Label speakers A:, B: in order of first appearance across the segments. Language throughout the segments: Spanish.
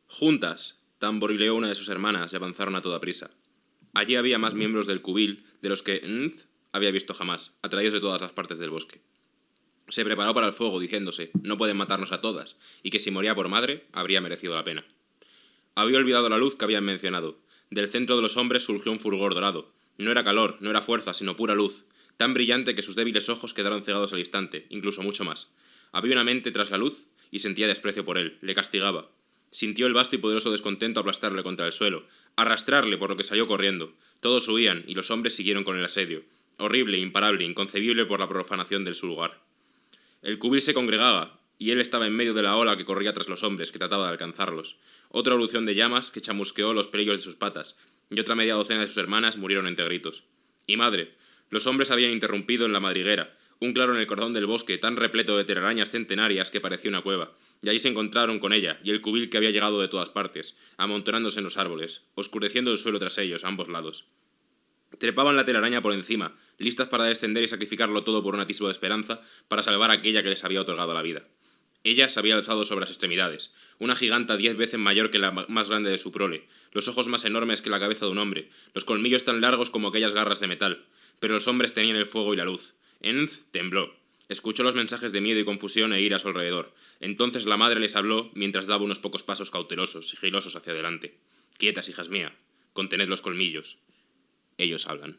A: Juntas, tamborileó una de sus hermanas y avanzaron a toda prisa. Allí había más miembros del cubil de los que Nth había visto jamás, atraídos de todas las partes del bosque. Se preparó para el fuego, diciéndose, no pueden matarnos a todas, y que si moría por madre, habría merecido la pena. Había olvidado la luz que habían mencionado. Del centro de los hombres surgió un fulgor dorado. No era calor, no era fuerza, sino pura luz, tan brillante que sus débiles ojos quedaron cegados al instante, incluso mucho más. Había una mente tras la luz, y sentía desprecio por él, le castigaba. Sintió el vasto y poderoso descontento aplastarle contra el suelo, arrastrarle por lo que salió corriendo. Todos huían, y los hombres siguieron con el asedio. Horrible, imparable, inconcebible por la profanación de su lugar. El cubil se congregaba, y él estaba en medio de la ola que corría tras los hombres, que trataba de alcanzarlos. Otra erupción de llamas que chamusqueó los pelillos de sus patas, y otra media docena de sus hermanas murieron entre gritos. ¡Y madre! Los hombres habían interrumpido en la madriguera, un claro en el cordón del bosque tan repleto de telarañas centenarias que parecía una cueva, y allí se encontraron con ella y el cubil que había llegado de todas partes, amontonándose en los árboles, oscureciendo el suelo tras ellos, a ambos lados. Trepaban la telaraña por encima, listas para descender y sacrificarlo todo por un atisbo de esperanza para salvar a aquella que les había otorgado la vida. Ella se había alzado sobre las extremidades, una giganta 10 veces mayor que la más grande de su prole, los ojos más enormes que la cabeza de un hombre, los colmillos tan largos como aquellas garras de metal, pero los hombres tenían el fuego y la luz. Nth tembló. Escuchó los mensajes de miedo y confusión e ira a su alrededor. Entonces la madre les habló mientras daba unos pocos pasos cautelosos, sigilosos hacia adelante. «Quietas, hijas mías. Contened los colmillos. Ellos hablan».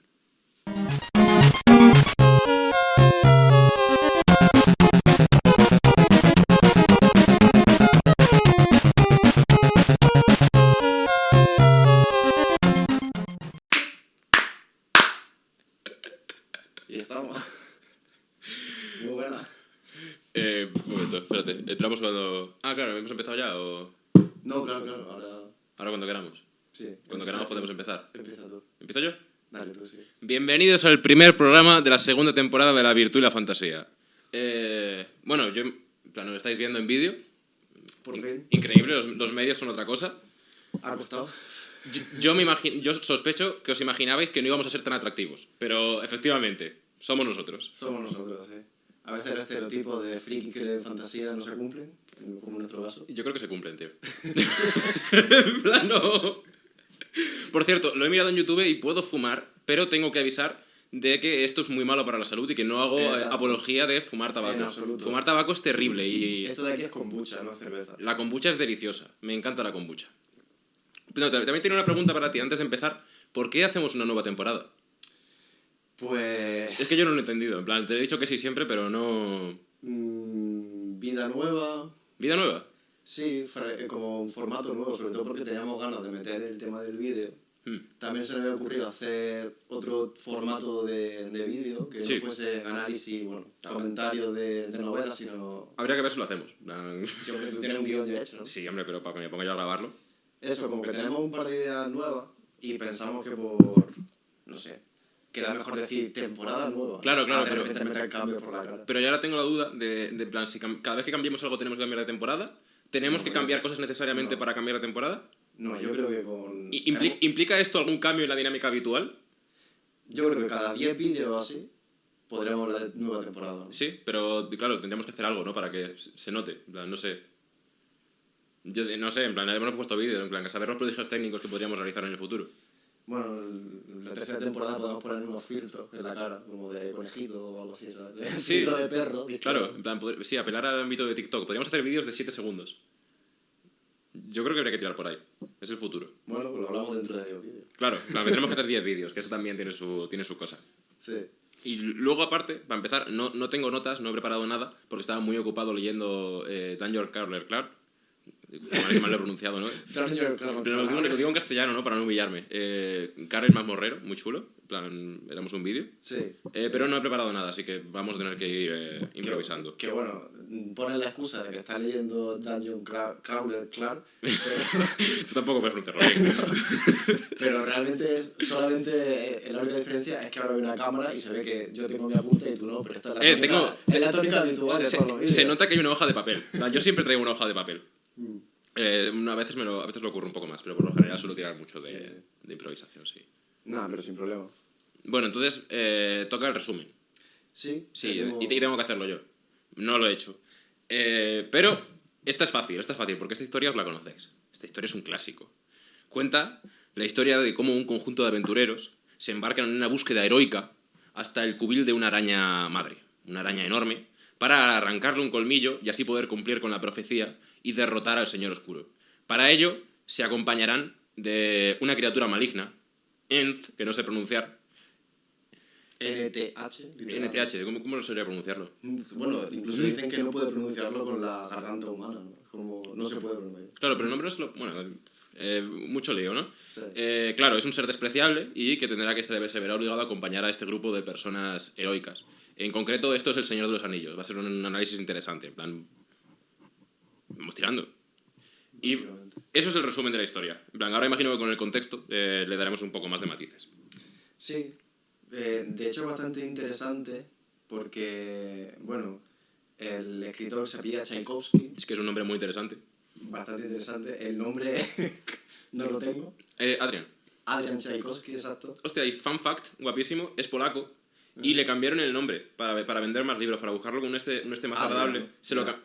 B: Y estamos. Muy buena.
A: Un momento, espérate. Entramos cuando... Ah, claro, ¿hemos empezado ya o...?
B: No, claro,
A: Ahora cuando queramos.
B: Sí.
A: Cuando queramos podemos empezar.
B: Empieza tú.
A: ¿Empiezo yo?
B: Dale, tú sí.
A: Bienvenidos al primer programa de la segunda temporada de La Virtud y la Fantasía. Bueno, yo... En plan, lo estáis viendo en vídeo.
B: Por fin.
A: Increíble, los medios son otra cosa.
B: Ha costado.
A: Yo sospecho que os imaginabais que no íbamos a ser tan atractivos. Pero, efectivamente, somos nosotros.
B: Somos nosotros, sí. A veces el estereotipo de friki que leen fantasía no se cumplen, como en nuestro caso.
A: Yo creo que se cumplen, tío. En plan, no. Por cierto, lo he mirado en YouTube y puedo fumar, pero tengo que avisar de que esto es muy malo para la salud y que no hago apología de fumar tabaco.
B: En absoluto.
A: Fumar tabaco es terrible y...
B: Esto de aquí es kombucha, no cerveza.
A: La kombucha es deliciosa. Me encanta la kombucha. No, también tengo una pregunta para ti antes de empezar. ¿Por qué hacemos una nueva temporada?
B: Pues...
A: Es que yo no lo he entendido. En plan, te he dicho que sí siempre, pero no...
B: vida nueva.
A: ¿Vida nueva?
B: Sí, como un formato nuevo, sobre todo porque teníamos ganas de meter el tema del vídeo. También se me había ocurrido hacer otro formato de vídeo, que
A: Sí.
B: no fuese análisis, bueno, comentarios de novelas, sino...
A: Habría que ver si lo hacemos.
B: Sí, hombre, tú tienes un guión ya hecho, ¿no?
A: Sí, hombre, pero para que me ponga yo a grabarlo.
B: Eso, como que tenemos un par de ideas nuevas y pensamos que por... no sé, queda mejor decir temporada nueva.
A: Claro,
B: de
A: pero...
B: repente meter cambios por la cara.
A: Pero yo ahora tengo la duda de plan, si cada vez que cambiemos algo tenemos que cambiar de temporada. ¿Tenemos que cambiar cosas necesariamente para cambiar de temporada?
B: No, yo creo que con...
A: ¿Implica esto algún cambio en la dinámica habitual?
B: Yo creo que cada 10 vídeos así podríamos hablar de nueva temporada.
A: Sí, pero claro, tendríamos que hacer algo, ¿no? Para que se note. En plan, no sé. Yo no sé, en plan, hemos puesto vídeos, en plan, saber los prodigios técnicos que podríamos realizar en el futuro.
B: Bueno, en la tercera temporada podemos poner unos filtros en la cara, como de conejito o algo así, ¿sabes? De
A: Sí,
B: filtro de perro.
A: Claro, en plan, sí, apelar al ámbito de TikTok. Podríamos hacer vídeos de 7 segundos. Yo creo que habría que tirar por ahí. Es el futuro.
B: Bueno, pues lo hablamos dentro de 10 vídeos.
A: Claro, tenemos que hacer 10 vídeos, que eso también tiene su cosa.
B: Sí.
A: Y luego, aparte, para empezar, no tengo notas, no he preparado nada, porque estaba muy ocupado leyendo Daniel Carler Clark. Mal lo he pronunciado, ¿no? Pero lo digo en castellano, ¿no? Para no humillarme. Karel Masmorrero, muy chulo. En plan, éramos un vídeo.
B: Sí.
A: Pero no he preparado nada, así que vamos a tener que ir improvisando.
B: Que bueno, ponen la excusa de que está leyendo Dungeon Crawler Clark.
A: Tú tampoco puedes pronunciarlo bien.
B: Pero realmente solamente la única diferencia es que ahora hay una cámara y se ve que yo tengo mi apunte y tú no, pero esta es la tónica habitual de todos los vídeos.
A: Se nota que hay una hoja de papel. Yo siempre traigo una hoja de papel. A veces lo ocurre un poco más, pero por lo general suelo tirar mucho de improvisación, sí.
B: Nada, pero sin problema.
A: Bueno, entonces toca el resumen.
B: Sí,
A: Sí, y tengo que hacerlo yo. No lo he hecho. Pero esta es fácil, porque esta historia os la conocéis. Esta historia es un clásico. Cuenta la historia de cómo un conjunto de aventureros se embarcan en una búsqueda heroica hasta el cubil de una araña madre, una araña enorme, para arrancarle un colmillo y así poder cumplir con la profecía y derrotar al Señor Oscuro. Para ello se acompañarán de una criatura maligna, Nth, que no sé pronunciar.
B: NTH.
A: ¿Cómo sería pronunciarlo?
B: Bueno, incluso dicen que no puede pronunciarlo con la garganta humana, ¿no? Como no se puede pronunciar.
A: Claro, pero el nombre no es lo... Bueno, mucho lío, ¿no?
B: Sí.
A: Claro, es un ser despreciable y que tendrá que se verá obligado a acompañar a este grupo de personas heroicas. En concreto, esto es el Señor de los Anillos. Va a ser un análisis interesante. En plan, vamos tirando. Y eso es el resumen de la historia. En plan, ahora imagino que con el contexto le daremos un poco más de matices.
B: Sí. De hecho, es bastante interesante porque, bueno, el escritor se apellida Tchaikovsky.
A: Es que es un nombre muy interesante.
B: Bastante interesante. El nombre no lo tengo.
A: Adrian
B: Tchaikovsky, exacto.
A: Hostia, y fun fact, guapísimo, es polaco. Y le cambiaron el nombre para vender más libros, para buscarlo con un este más agradable.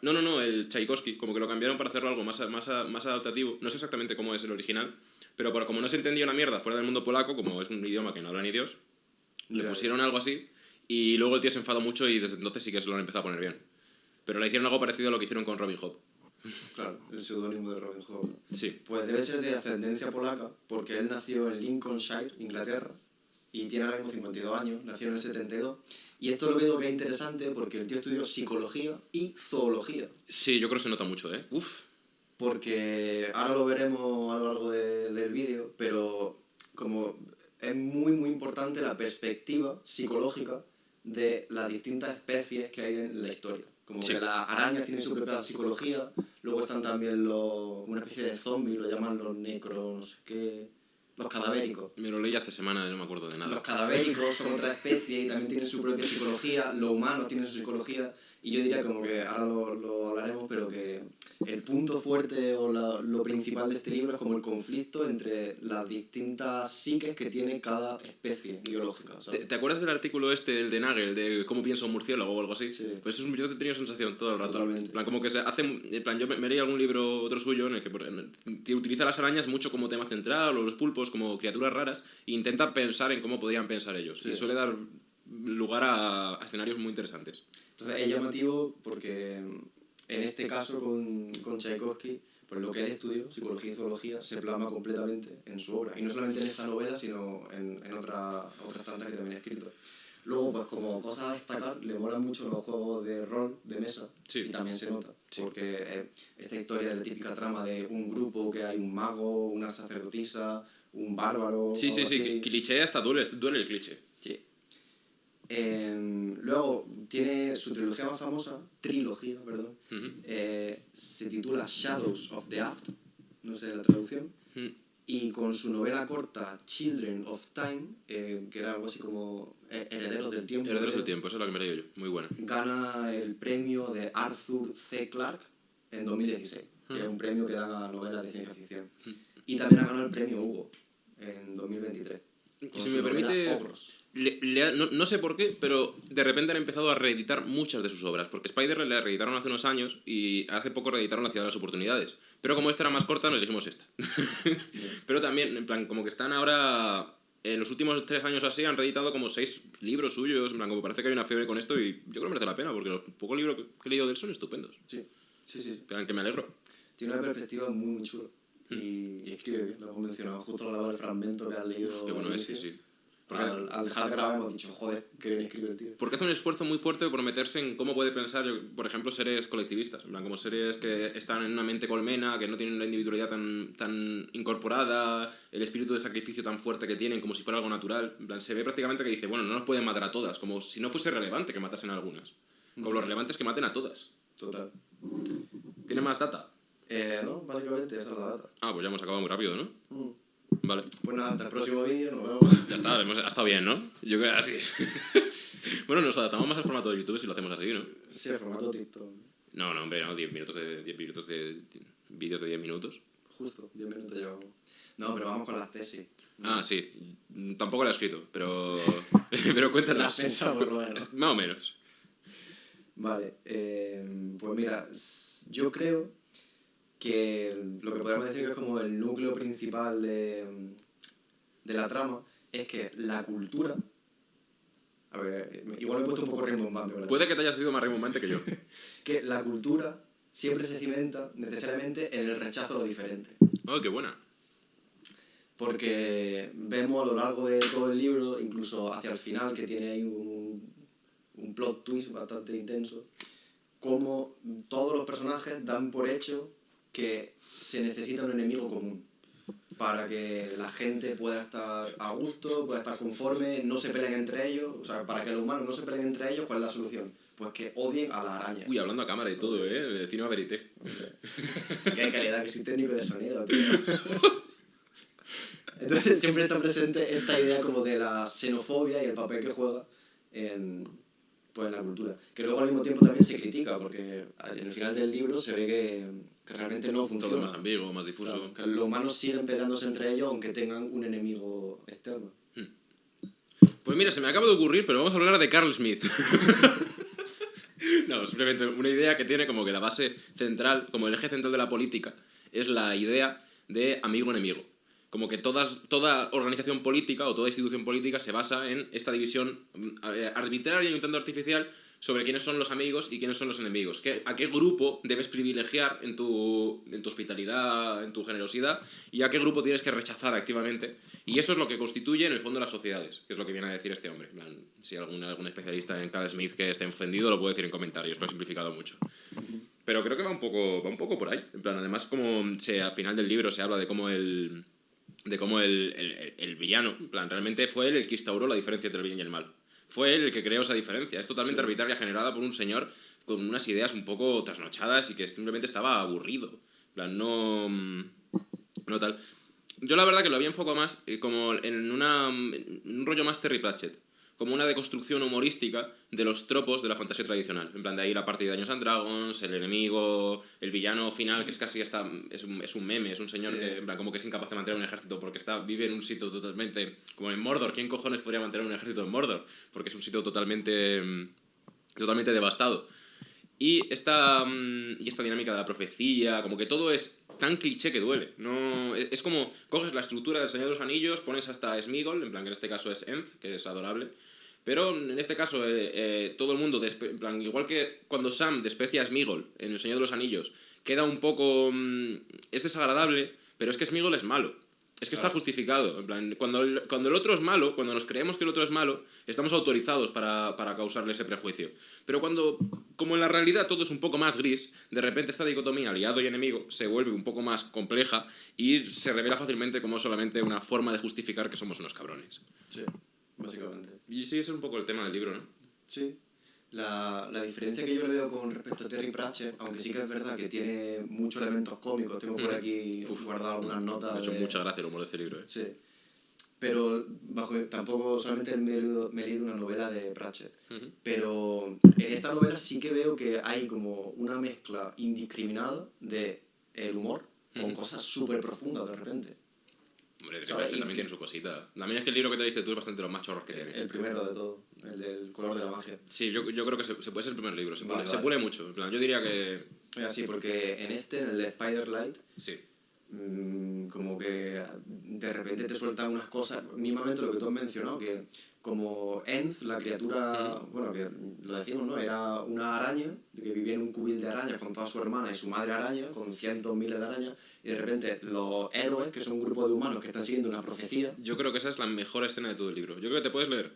A: No, el Tchaikovsky, como que lo cambiaron para hacerlo algo más adaptativo. No sé exactamente cómo es el original, pero como no se entendía una mierda fuera del mundo polaco, como es un idioma que no habla ni Dios, le pusieron algo así y luego el tío se enfadó mucho y desde entonces sí que se lo han empezado a poner bien. Pero le hicieron algo parecido a lo que hicieron con Robin Hood.
B: Claro, el seudónimo de Robin Hood.
A: Sí.
B: Pues debe ser de ascendencia polaca, porque él nació en Lincolnshire, Inglaterra, y tiene ahora mismo 52 años, nació en el 72. Y esto lo veo que es interesante porque el tío estudió psicología y zoología.
A: Sí, yo creo que se nota mucho, ¿eh? Uf.
B: Porque ahora lo veremos a lo largo del vídeo, pero como es muy, muy importante la perspectiva psicológica de las distintas especies que hay en la historia. Como que las arañas tienen su propia psicología, luego están también una especie de zombies, lo llaman los necros, no sé qué, los cadavéricos.
A: Me lo leí hace semanas y no me acuerdo de nada.
B: Los cadavéricos son otra especie y también tienen su propia psicología, los humanos tienen su psicología, y yo diría como que ahora lo hablaremos, pero que el punto fuerte o lo principal de este libro es como el conflicto entre las distintas psiques que tiene cada especie biológica, ¿sabes?
A: ¿Te acuerdas del artículo el de Nagel, de cómo piensa un murciélago o algo así?
B: Sí.
A: Pues yo he tenido sensación todo el rato.
B: Totalmente.
A: En plan, como que se hace... En plan, yo me leí algún libro, otro suyo, en el que utiliza las arañas mucho como tema central, o los pulpos como criaturas raras, e intenta pensar en cómo podrían pensar ellos. Sí. Y suele dar lugar a escenarios muy interesantes.
B: Entonces es llamativo porque en este caso con Tchaikovsky, pues lo que él estudió, psicología y zoología, se plasma completamente en su obra. Y no solamente en esta novela, sino en otras tantas que también ha escrito. Luego, pues como cosa a destacar, le molan mucho los juegos de rol, de mesa,
A: sí.
B: Y también se nota, sí. Porque esta historia es la típica trama de un grupo que hay un mago, una sacerdotisa, un bárbaro...
A: Sí, cliché hasta duele el cliché.
B: Sí. Luego tiene su trilogía más famosa, se titula Shadows of the Act, no sé la traducción, y con su novela corta Children of Time, que era algo así como Herederos del Tiempo.
A: Herederos del Tiempo, esa es la que me leí yo, muy buena.
B: Gana el premio de Arthur C. Clarke en 2016, que es un premio que dan a novelas de ciencia ficción. Y también ha ganado el premio Hugo en 2023.
A: Y si me permite, no sé por qué, pero de repente han empezado a reeditar muchas de sus obras, porque Spider la reeditaron hace unos años y hace poco reeditaron La Ciudad de las Oportunidades. Pero como esta era más corta, nos dijimos esta. Pero también, en plan, como que están ahora... En los últimos 3 años así han reeditado como 6 libros suyos, en plan, como parece que hay una fiebre con esto y yo creo que merece la pena, porque los pocos libros que he leído de él son estupendos.
B: Sí.
A: Que me alegro.
B: Tiene una perspectiva muy, muy chula. Y escribe bien, lo hemos mencionado justo al lado del fragmento que has leído.
A: Qué bueno es, sí.
B: Al dejar de grabar hemos dicho, joder, qué bien escribe el tío.
A: Porque hace un esfuerzo muy fuerte por meterse en cómo puede pensar, por ejemplo, seres colectivistas. En plan, como seres que están en una mente colmena, que no tienen la individualidad tan incorporada, el espíritu de sacrificio tan fuerte que tienen, como si fuera algo natural. En plan, se ve prácticamente que dice, bueno, no nos pueden matar a todas, como si no fuese relevante que matasen a algunas. Como lo relevante es que maten a todas.
B: Total.
A: ¿Tiene más data?
B: No, básicamente esa es la data.
A: Pues ya hemos acabado muy rápido, ¿no? Vale.
B: Pues nada, hasta el próximo vídeo, nos vemos.
A: Ya está, ha estado bien, ¿no? Yo creo que así. Bueno, nos adaptamos más al formato de YouTube si lo hacemos así, ¿no?
B: Sí, el formato TikTok.
A: No, hombre, no, 10 minutos de... vídeos de 10 minutos.
B: Justo, 10 minutos llevamos. No, pero vamos con las tesis.
A: Ah, sí. Tampoco la he escrito, pero... pero cuéntanos.
B: La has pensado por lo menos.
A: Más o menos.
B: Vale, pues mira, yo creo que lo que podemos decir que es como el núcleo principal de la trama es que la cultura... A ver, igual me he puesto un poco rimbombante, ¿verdad?
A: Puede que te haya sido más rimbombante que yo.
B: Que la cultura siempre se cimenta necesariamente en el rechazo a lo diferente.
A: Oh, qué buena.
B: Porque vemos a lo largo de todo el libro, incluso hacia el final, que tiene ahí un plot twist bastante intenso, cómo todos los personajes dan por hecho que se necesita un enemigo común para que la gente pueda estar a gusto, pueda estar conforme, no se peleen entre ellos. O sea, para que los humanos no se peleen entre ellos, ¿cuál es la solución? Pues que odien a la araña.
A: Uy, hablando a cámara y todo, ¿eh? El Cinema Verité.
B: Qué calidad, que soy técnico de sonido, tío. Entonces siempre está presente esta idea como de la xenofobia y el papel que juega en la cultura. Que luego al mismo tiempo también se critica, porque en el final del libro se ve que realmente no funciona.
A: Todo más ambiguo, más difuso.
B: Claro, que los humanos siguen peleándose entre ellos aunque tengan un enemigo externo.
A: Pues mira, se me acaba de ocurrir, pero vamos a hablar de Carl Smith. No, simplemente una idea que tiene como que la base central, como el eje central de la política, es la idea de amigo-enemigo. Como que toda organización política o toda institución política se basa en esta división arbitraria y un tanto artificial sobre quiénes son los amigos y quiénes son los enemigos. ¿A qué grupo debes privilegiar en tu hospitalidad, en tu generosidad, y a qué grupo tienes que rechazar activamente? Y eso es lo que constituye en el fondo las sociedades, que es lo que viene a decir este hombre. En plan, si algún especialista en Carl Smith que esté ofendido lo puede decir en comentarios, lo he simplificado mucho. Pero creo que va un poco por ahí. En plan, además, como al final del libro se habla de cómo el villano, en plan, realmente fue él el que instauró la diferencia entre el bien y el mal. Fue él el que creó esa diferencia. Es totalmente arbitraria, generada por un señor con unas ideas un poco trasnochadas y que simplemente estaba aburrido. En plan, no tal. Yo la verdad que lo había enfocado más como en un rollo más Terry Pratchett. Como una deconstrucción humorística de los tropos de la fantasía tradicional. En plan, de ahí la parte de Dungeons and Dragons, el enemigo, el villano final, que es casi hasta... Es un meme, es un señor que, en plan, como que es incapaz de mantener un ejército porque vive en un sitio totalmente... Como en Mordor. ¿Quién cojones podría mantener un ejército en Mordor? Porque es un sitio totalmente devastado. Y esta dinámica de la profecía, como que todo es tan cliché que duele. No, es como coges la estructura del Señor de los Anillos, pones hasta Sméagol, en plan que en este caso es Ent, que es adorable, pero en este caso todo el mundo, en plan, igual que cuando Sam desprecia a Sméagol en El Señor de los Anillos, queda un poco... es desagradable, pero es que Sméagol es malo. Es que está justificado. En plan, cuando el otro es malo, cuando nos creemos que el otro es malo, estamos autorizados para causarle ese prejuicio. Pero como en la realidad todo es un poco más gris, de repente esta dicotomía aliado y enemigo se vuelve un poco más compleja y se revela fácilmente como solamente una forma de justificar que somos unos cabrones.
B: Sí, básicamente.
A: Y sí, ese es un poco el tema del libro, ¿no?
B: Sí. La diferencia que yo le veo con respecto a Terry Pratchett, aunque sí que es verdad que tiene muchos elementos cómicos, tengo por aquí guardado algunas notas.
A: Me ha hecho mucha gracia el humor de este libro, ¿eh?
B: Sí. Pero tampoco solamente me he leído una novela de Pratchett. Pero en esta novela sí que veo que hay como una mezcla indiscriminada de el humor con cosas súper profundas de repente.
A: Hombre, Pratchett también tiene su cosita. También es que el libro que te leíste tú es bastante los más chorros que tiene.
B: El primero de todo, el del color de la magia.
A: Sí, yo creo que se puede ser el primer libro. Se pule mucho. En plan, yo diría que...
B: Sí, porque en el de Spiderlight,
A: sí.
B: Como que de repente te sueltan unas cosas, mismamente lo que tú has mencionado, que como Enz, la criatura, bueno, que lo decimos, ¿no? Era una araña que vivía en un cubil de arañas con toda su hermana y su madre araña, con cientos, miles de arañas, y de repente los héroes, que son un grupo de humanos que están siguiendo una profecía.
A: Yo creo que esa es la mejor escena de todo el libro. Yo creo que te puedes leer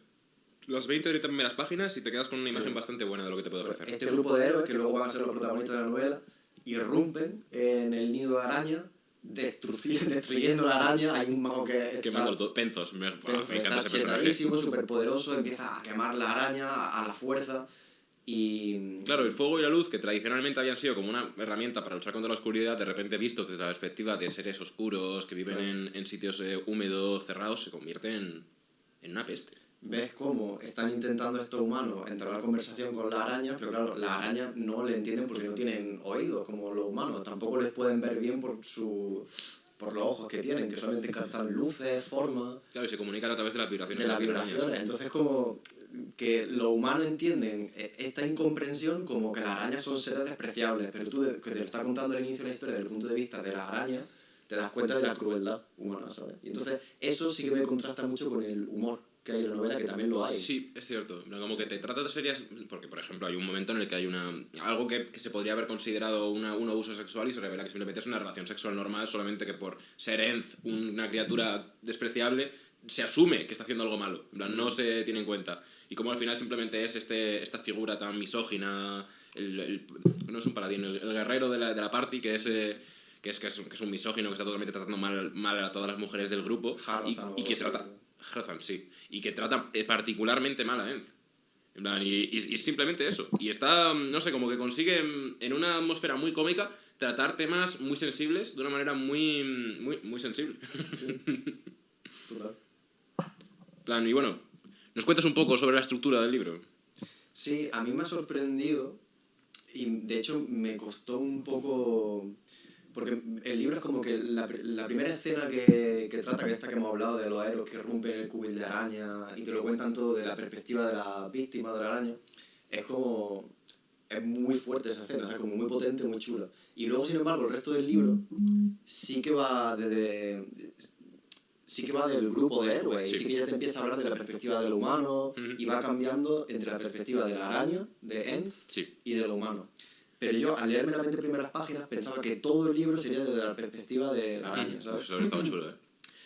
A: las 20 o 30 primeras páginas y te quedas con una imagen bastante buena de lo que te puede ofrecer.
B: Este grupo de héroes, que luego van a ser los protagonistas de la novela, irrumpen en el nido de araña, destruyendo la araña. Hay un mago que está...
A: Quemando todo. Penzos. Me encanta ese personaje.
B: Chetadísimo, súper poderoso, empieza a quemar la araña a la fuerza. Y...
A: Claro, el fuego y la luz, que tradicionalmente habían sido como una herramienta para luchar contra la oscuridad, de repente vistos desde la perspectiva de seres oscuros que viven en sitios húmedos, cerrados, se convierten en una peste.
B: ves cómo están intentando estos humanos entablar conversación con las arañas, pero claro, las arañas no le entienden porque no tienen oídos como los humanos, tampoco les pueden ver bien por los ojos que tienen, que solamente captan luces, formas,
A: Claro, y se comunican a través de las vibraciones
B: de las
A: de las arañas.
B: vibraciones. Entonces como que los humanos entienden esta incomprensión como que las arañas son seres despreciables, pero tú que te lo está contando al inicio de la historia desde el punto de vista de las arañas, te das cuenta de la crueldad humana, ¿sabes? Y entonces eso sí que me contrasta mucho con el humor que hay en la novela, que también lo hay.
A: Sí, es cierto. En plan, como que te trata de serias... Porque, por ejemplo, hay un momento en el que hay algo que se podría haber considerado un abuso sexual y se revela que simplemente es una relación sexual normal, solamente que por ser Enz, una criatura despreciable, se asume que está haciendo algo malo. En plan, no se tiene en cuenta. Y como al final simplemente es esta figura tan misógina, no es un paladín, el guerrero de la party, que es un misógino que está totalmente tratando mal a todas las mujeres del grupo y que trata... Hrazan, sí. Y que trata particularmente mal a Enz. En plan, y simplemente eso. Y está, no sé, como que consigue en una atmósfera muy cómica tratar temas muy sensibles de una manera muy sensible.
B: Sí. Total.
A: En plan, y bueno, ¿nos cuentas un poco sobre la estructura del libro?
B: Sí, a mí me ha sorprendido y de hecho me costó un poco... Porque el libro es como que la primera escena que trata, que esta que hemos hablado de los héroes que rompen el cubil de araña y te lo cuentan todo de la perspectiva de la víctima de la araña, es como... es muy fuerte esa escena, es como muy potente, muy chula. Y luego, sin embargo, el resto del libro sí que va sí que va del grupo de héroes, y sí que ya te empieza a hablar de la perspectiva de lo humano, y va cambiando entre la perspectiva de la araña, de Enz,
A: Sí.
B: y de lo humano. Pero yo, al leerme las 20 primeras páginas, pensaba que todo el libro sería desde la perspectiva de la araña, ¿sabes?
A: Eso estaba chulo, ¿eh?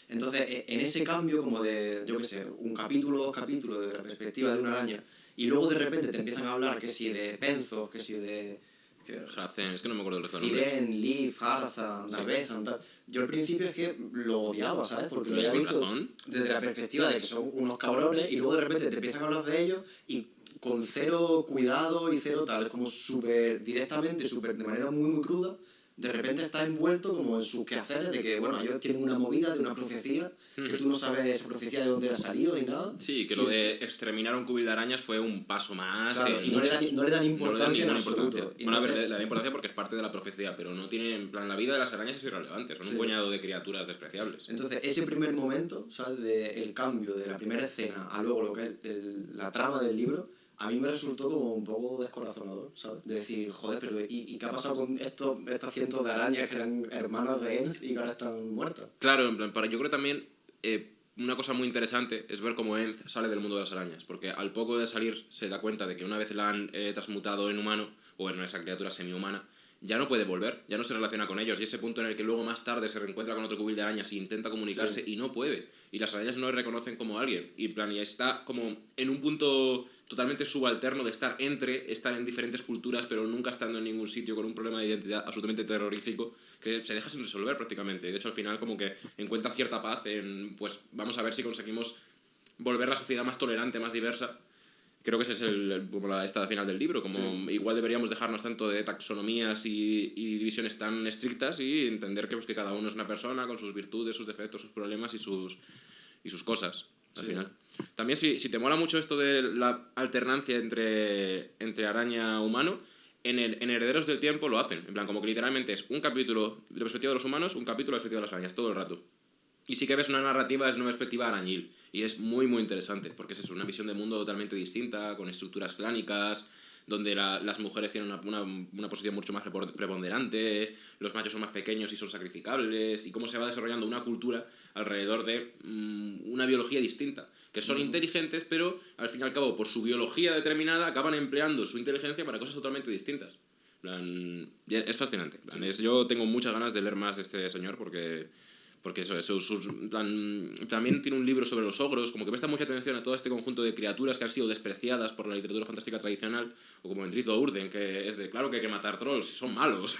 B: Entonces, en ese cambio como de, yo qué sé, un capítulo, 2 capítulos de la perspectiva de una araña, y luego de repente te empiezan a hablar que si de benzos, que si de...
A: Hrazan, es que no me acuerdo del resto de nombres.
B: Firen, Leaf, Harzan, Narvezan, tal. Yo al principio es que lo odiaba, ¿sabes? Porque lo había
A: ¿Con
B: visto
A: razón?
B: desde la perspectiva de que son unos cabrones y luego de repente te empiezan a hablar de ellos y con cero cuidado y cero tal, como súper directamente, súper de manera muy cruda, de repente estás envuelto como en sus quehaceres de que, bueno, ellos tienen una movida de una profecía, que tú no sabes esa profecía de dónde ha salido ni nada.
A: Sí, que lo de exterminar un cubil de arañas fue un paso más.
B: Claro, y no le dan importancia en
A: ninguna
B: absoluto.
A: importancia. Bueno, a ver, le da importancia porque es parte de la profecía, pero no tiene, en plan, la vida de las arañas es irrelevante, son
B: Sí.
A: un puñado de criaturas despreciables.
B: Entonces, ese primer momento, ¿sabes? El cambio de la primera escena a luego lo que es la trama del libro, a mí me resultó como un poco descorazonador, ¿sabes? De decir, joder, pero ¿y qué ha pasado con estas cientos de arañas que eran hermanas de Enz y que ahora están muertas?
A: Claro, en plan, yo creo también una cosa muy interesante es ver cómo Enz sale del mundo de las arañas, porque al poco de salir se da cuenta de que una vez la han transmutado en humano, o en esa criatura semi-humana, ya no puede volver, ya no se relaciona con ellos, y ese punto en el que luego más tarde se reencuentra con otro cubil de arañas e intenta comunicarse y no puede, y las arañas no le reconocen como alguien, y en plan, ya está como en un punto totalmente subalterno de estar en diferentes culturas, pero nunca estando en ningún sitio, con un problema de identidad absolutamente terrorífico, que se deja sin resolver prácticamente, y de hecho al final como que encuentra cierta paz en, pues vamos a ver si conseguimos volver la sociedad más tolerante, más diversa. Creo que ese es como la estada final del libro, como igual deberíamos dejarnos tanto de taxonomías y divisiones tan estrictas y entender que, pues, que cada uno es una persona con sus virtudes, sus defectos, sus problemas y sus cosas, al final. También si te mola mucho esto de la alternancia entre araña-humano, en Herederos del Tiempo lo hacen, en plan, como que literalmente es un capítulo de perspectiva de los humanos, un capítulo de perspectiva de las arañas, todo el rato. Y sí que ves una narrativa desde una perspectiva arañil. Y es muy interesante, porque es eso, una visión de mundo totalmente distinta, con estructuras clánicas, donde las mujeres tienen una posición mucho más preponderante, los machos son más pequeños y son sacrificables, y cómo se va desarrollando una cultura alrededor de una biología distinta. Que son inteligentes, pero al fin y al cabo, por su biología determinada, acaban empleando su inteligencia para cosas totalmente distintas. Es fascinante. Yo tengo muchas ganas de leer más de este señor, porque eso también tiene un libro sobre los ogros, como que presta mucha atención a todo este conjunto de criaturas que han sido despreciadas por la literatura fantástica tradicional, o como en Rito Urden, que es de, claro que hay que matar trolls y son malos.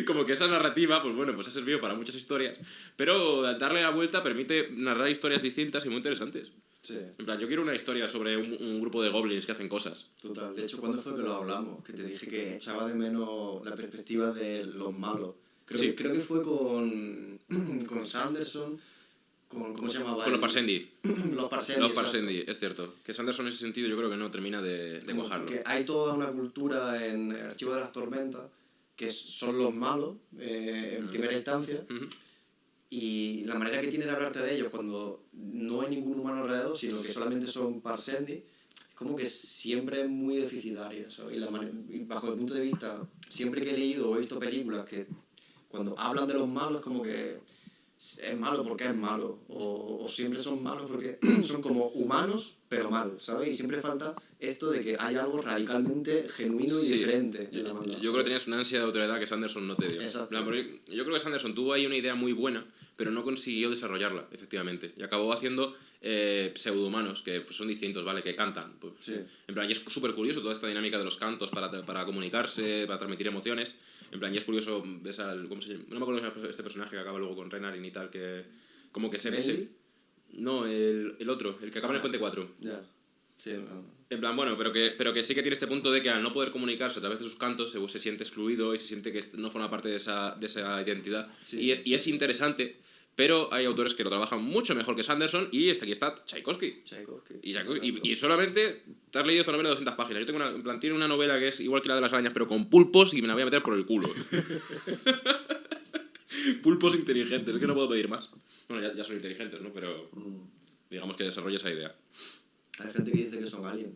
A: como que esa narrativa, pues bueno, pues ha servido para muchas historias, pero darle la vuelta permite narrar historias distintas y muy interesantes.
B: Sí.
A: En plan, yo quiero una historia sobre un grupo de goblins que hacen cosas.
B: Total. De hecho, ¿cuándo fue que lo hablamos? Que te dije que echaba de menos la perspectiva de los malos. Creo que fue con Sanderson, ¿Cómo se llamaba?
A: Con los Parsendi.
B: Los Parsendi.
A: Los Parsendi, es cierto. Que Sanderson en ese sentido yo creo que no termina de cuajarlo.
B: Que hay toda una cultura en el Archivo de las Tormentas que son los malos en primera instancia. Y la manera que tiene de hablarte de ellos cuando no hay ningún humano alrededor, sino que solamente son Parsendi, es como que siempre es muy deficitaria, ¿sabes? Y bajo el punto de vista, siempre que he leído o he visto películas que cuando hablan de los malos, como que es malo porque es malo, o siempre son malos porque son como humanos, pero mal, ¿sabes? Y siempre falta esto de que hay algo radicalmente genuino y diferente en la maldad.
A: Yo creo que tenías una ansia de autoridad que Sanderson no te dio.
B: Exacto.
A: Yo creo que Sanderson tuvo ahí una idea muy buena, pero no consiguió desarrollarla, efectivamente. Y acabó haciendo pseudohumanos, que son distintos, ¿vale? Que cantan. Pues,
B: Sí.
A: En plan, y es súper curioso toda esta dinámica de los cantos para comunicarse, para transmitir emociones. En plan, y es curioso ¿cómo se llama? No me acuerdo este personaje que acaba luego con Renarin y tal, que como que se ve... No, el otro, el que acaba en el Puente 4.
B: Ya. Sí, no.
A: En plan, bueno, pero que sí que tiene este punto de que al no poder comunicarse a través de sus cantos se siente excluido y se siente que no forma parte de esa identidad.
B: Sí,
A: y es interesante, pero hay autores que lo trabajan mucho mejor que Sanderson y aquí está Tchaikovsky. Y solamente te has leído esta novela de 200 páginas. Yo tengo en plan, tiene una novela que es igual que la de las arañas, pero con pulpos y me la voy a meter por el culo. Pulpos inteligentes, es que no puedo pedir más. Bueno, ya son inteligentes, ¿no? Pero digamos que desarrolla esa idea.
B: Hay gente que dice que son aliens.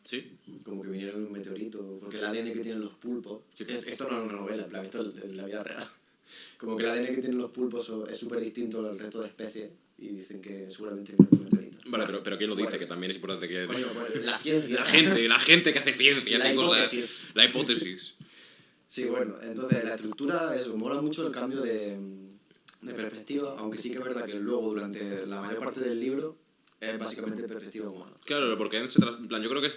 A: ¿Sí?
B: Como que vinieron en un meteorito. Porque el ADN que tienen los pulpos... Sí. Esto no es una novela, en plan, esto es la vida real. Como que el ADN que tienen los pulpos es súper distinto al resto de especies. Y dicen que seguramente viene de un meteorito.
A: Vale, pero ¿quién lo dice? Que también es importante que...
B: Bueno, la ciencia.
A: La gente que hace ciencia.
B: La hipótesis.
A: La hipótesis.
B: Sí, bueno, entonces la estructura, eso, mola mucho el cambio de perspectiva, aunque sí que es verdad que luego durante la mayor parte del libro es básicamente perspectiva humana.
A: Claro, porque en plan, yo creo que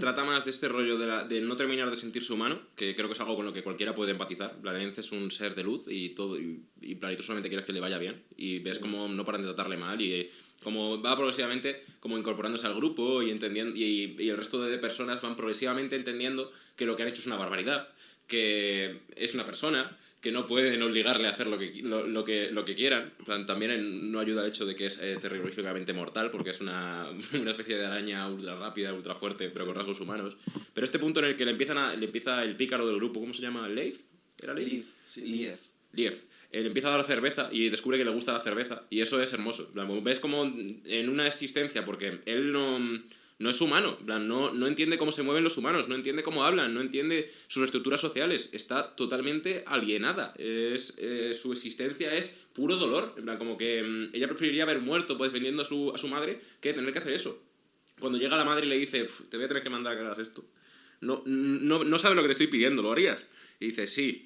A: trata más de este rollo de no terminar de sentirse humano, que creo que es algo con lo que cualquiera puede empatizar. Enz es un ser de luz y todo, y tú solamente quieres que le vaya bien y ves cómo no paran de tratarle mal y como va progresivamente como incorporándose al grupo y entendiendo y el resto de personas van progresivamente entendiendo que lo que han hecho es una barbaridad, que es una persona, que no pueden obligarle a hacer lo que quieran. En plan, también no ayuda el hecho de que es terroríficamente mortal, porque es una especie de araña ultra rápida, ultra fuerte, pero con rasgos humanos. Pero este punto en el que le empieza el pícaro del grupo, ¿cómo se llama? ¿Leif? ¿Era Leif? Lief. Él empieza a dar cerveza y descubre que le gusta la cerveza, y eso es hermoso. En plan, ves como en una existencia, porque él no es humano, no entiende cómo se mueven los humanos, no entiende cómo hablan, no entiende sus estructuras sociales, está totalmente alienada. Su existencia es puro dolor, en plan, como que ella preferiría haber muerto pues, defendiendo a su madre que tener que hacer eso. Cuando llega la madre y le dice, te voy a tener que mandar a que hagas esto, no sabe lo que te estoy pidiendo, ¿lo harías? Y dice, sí.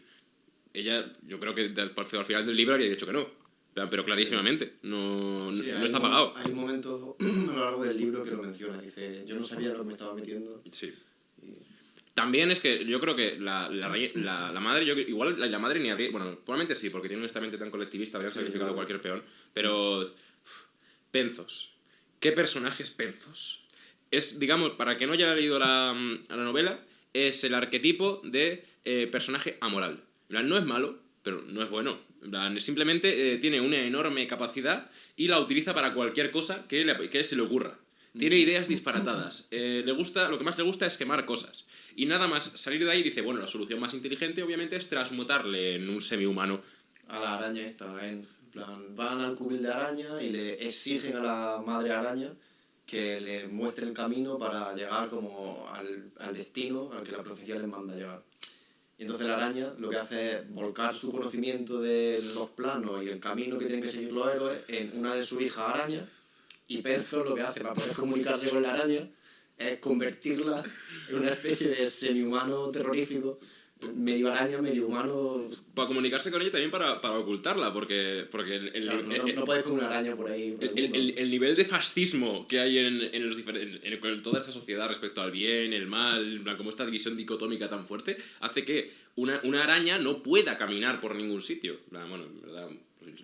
A: Ella, yo creo que al final del libro habría dicho que no. Pero clarísimamente, no está pagado.
B: Hay un momento a lo largo del libro que lo menciona. Dice, yo no sabía lo que me estaba metiendo.
A: Sí. También es que yo creo que la madre, igual la madre ni habría... Bueno, probablemente sí, porque tiene un estamento tan colectivista, habrían sacrificado a cualquier peón. Pero... Penzos. ¿Qué personajes Penzos? Es, digamos, para el que no haya leído la novela, es el arquetipo de personaje amoral. No es malo, pero no es bueno. Simplemente tiene una enorme capacidad y la utiliza para cualquier cosa que se le ocurra. Tiene ideas disparatadas. Lo que más le gusta es quemar cosas. Y nada más salir de ahí dice, bueno, la solución más inteligente obviamente es transmutarle en un semihumano.
B: A la araña esta, en plan, van al cubil de araña y le exigen a la madre araña que le muestre el camino para llegar como al destino al que la profecía les manda llegar. Y entonces la araña lo que hace es volcar su conocimiento de los planos y el camino que tienen que seguir los héroes en una de sus hijas arañas, y Penzo lo que hace para poder comunicarse con la araña es convertirla en una especie de semihumano terrorífico, medio araña, medio humano.
A: Para comunicarse con ella y también para ocultarla, porque
B: no puedes con una araña por ahí.
A: El nivel de fascismo que hay en toda esta sociedad respecto al bien, el mal, en plan, como esta división dicotómica tan fuerte, hace que una araña no pueda caminar por ningún sitio. Bueno, en verdad,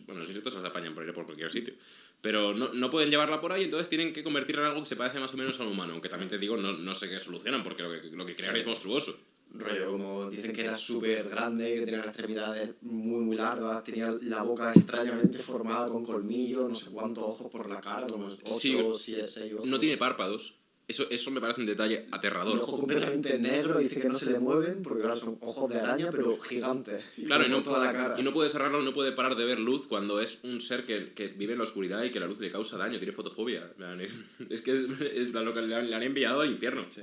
A: los insectos se las apañan por ir por cualquier sitio. Pero no pueden llevarla por ahí, entonces tienen que convertirla en algo que se parece más o menos a un humano. Aunque también te digo, no sé qué solucionan, porque lo que crean es monstruoso.
B: rollo, como dicen que era súper grande, que tenía las extremidades muy, muy largas, tenía la boca extrañamente formada con colmillos, no sé cuántos ojos por la cara, como 8
A: Sí,
B: o 6 ojos.
A: no tiene párpados. Eso me parece un detalle
B: Y
A: aterrador.
B: ojos completamente negros, dice que no se le mueven, porque claro, son ojos de araña, pero gigantes.
A: Claro,
B: por toda la cara.
A: y no puede cerrarlo, no puede parar de ver luz cuando es un ser que vive en la oscuridad y que la luz le causa daño, tiene fotofobia. En plan, es que es lo que le han enviado al infierno.
B: Sí.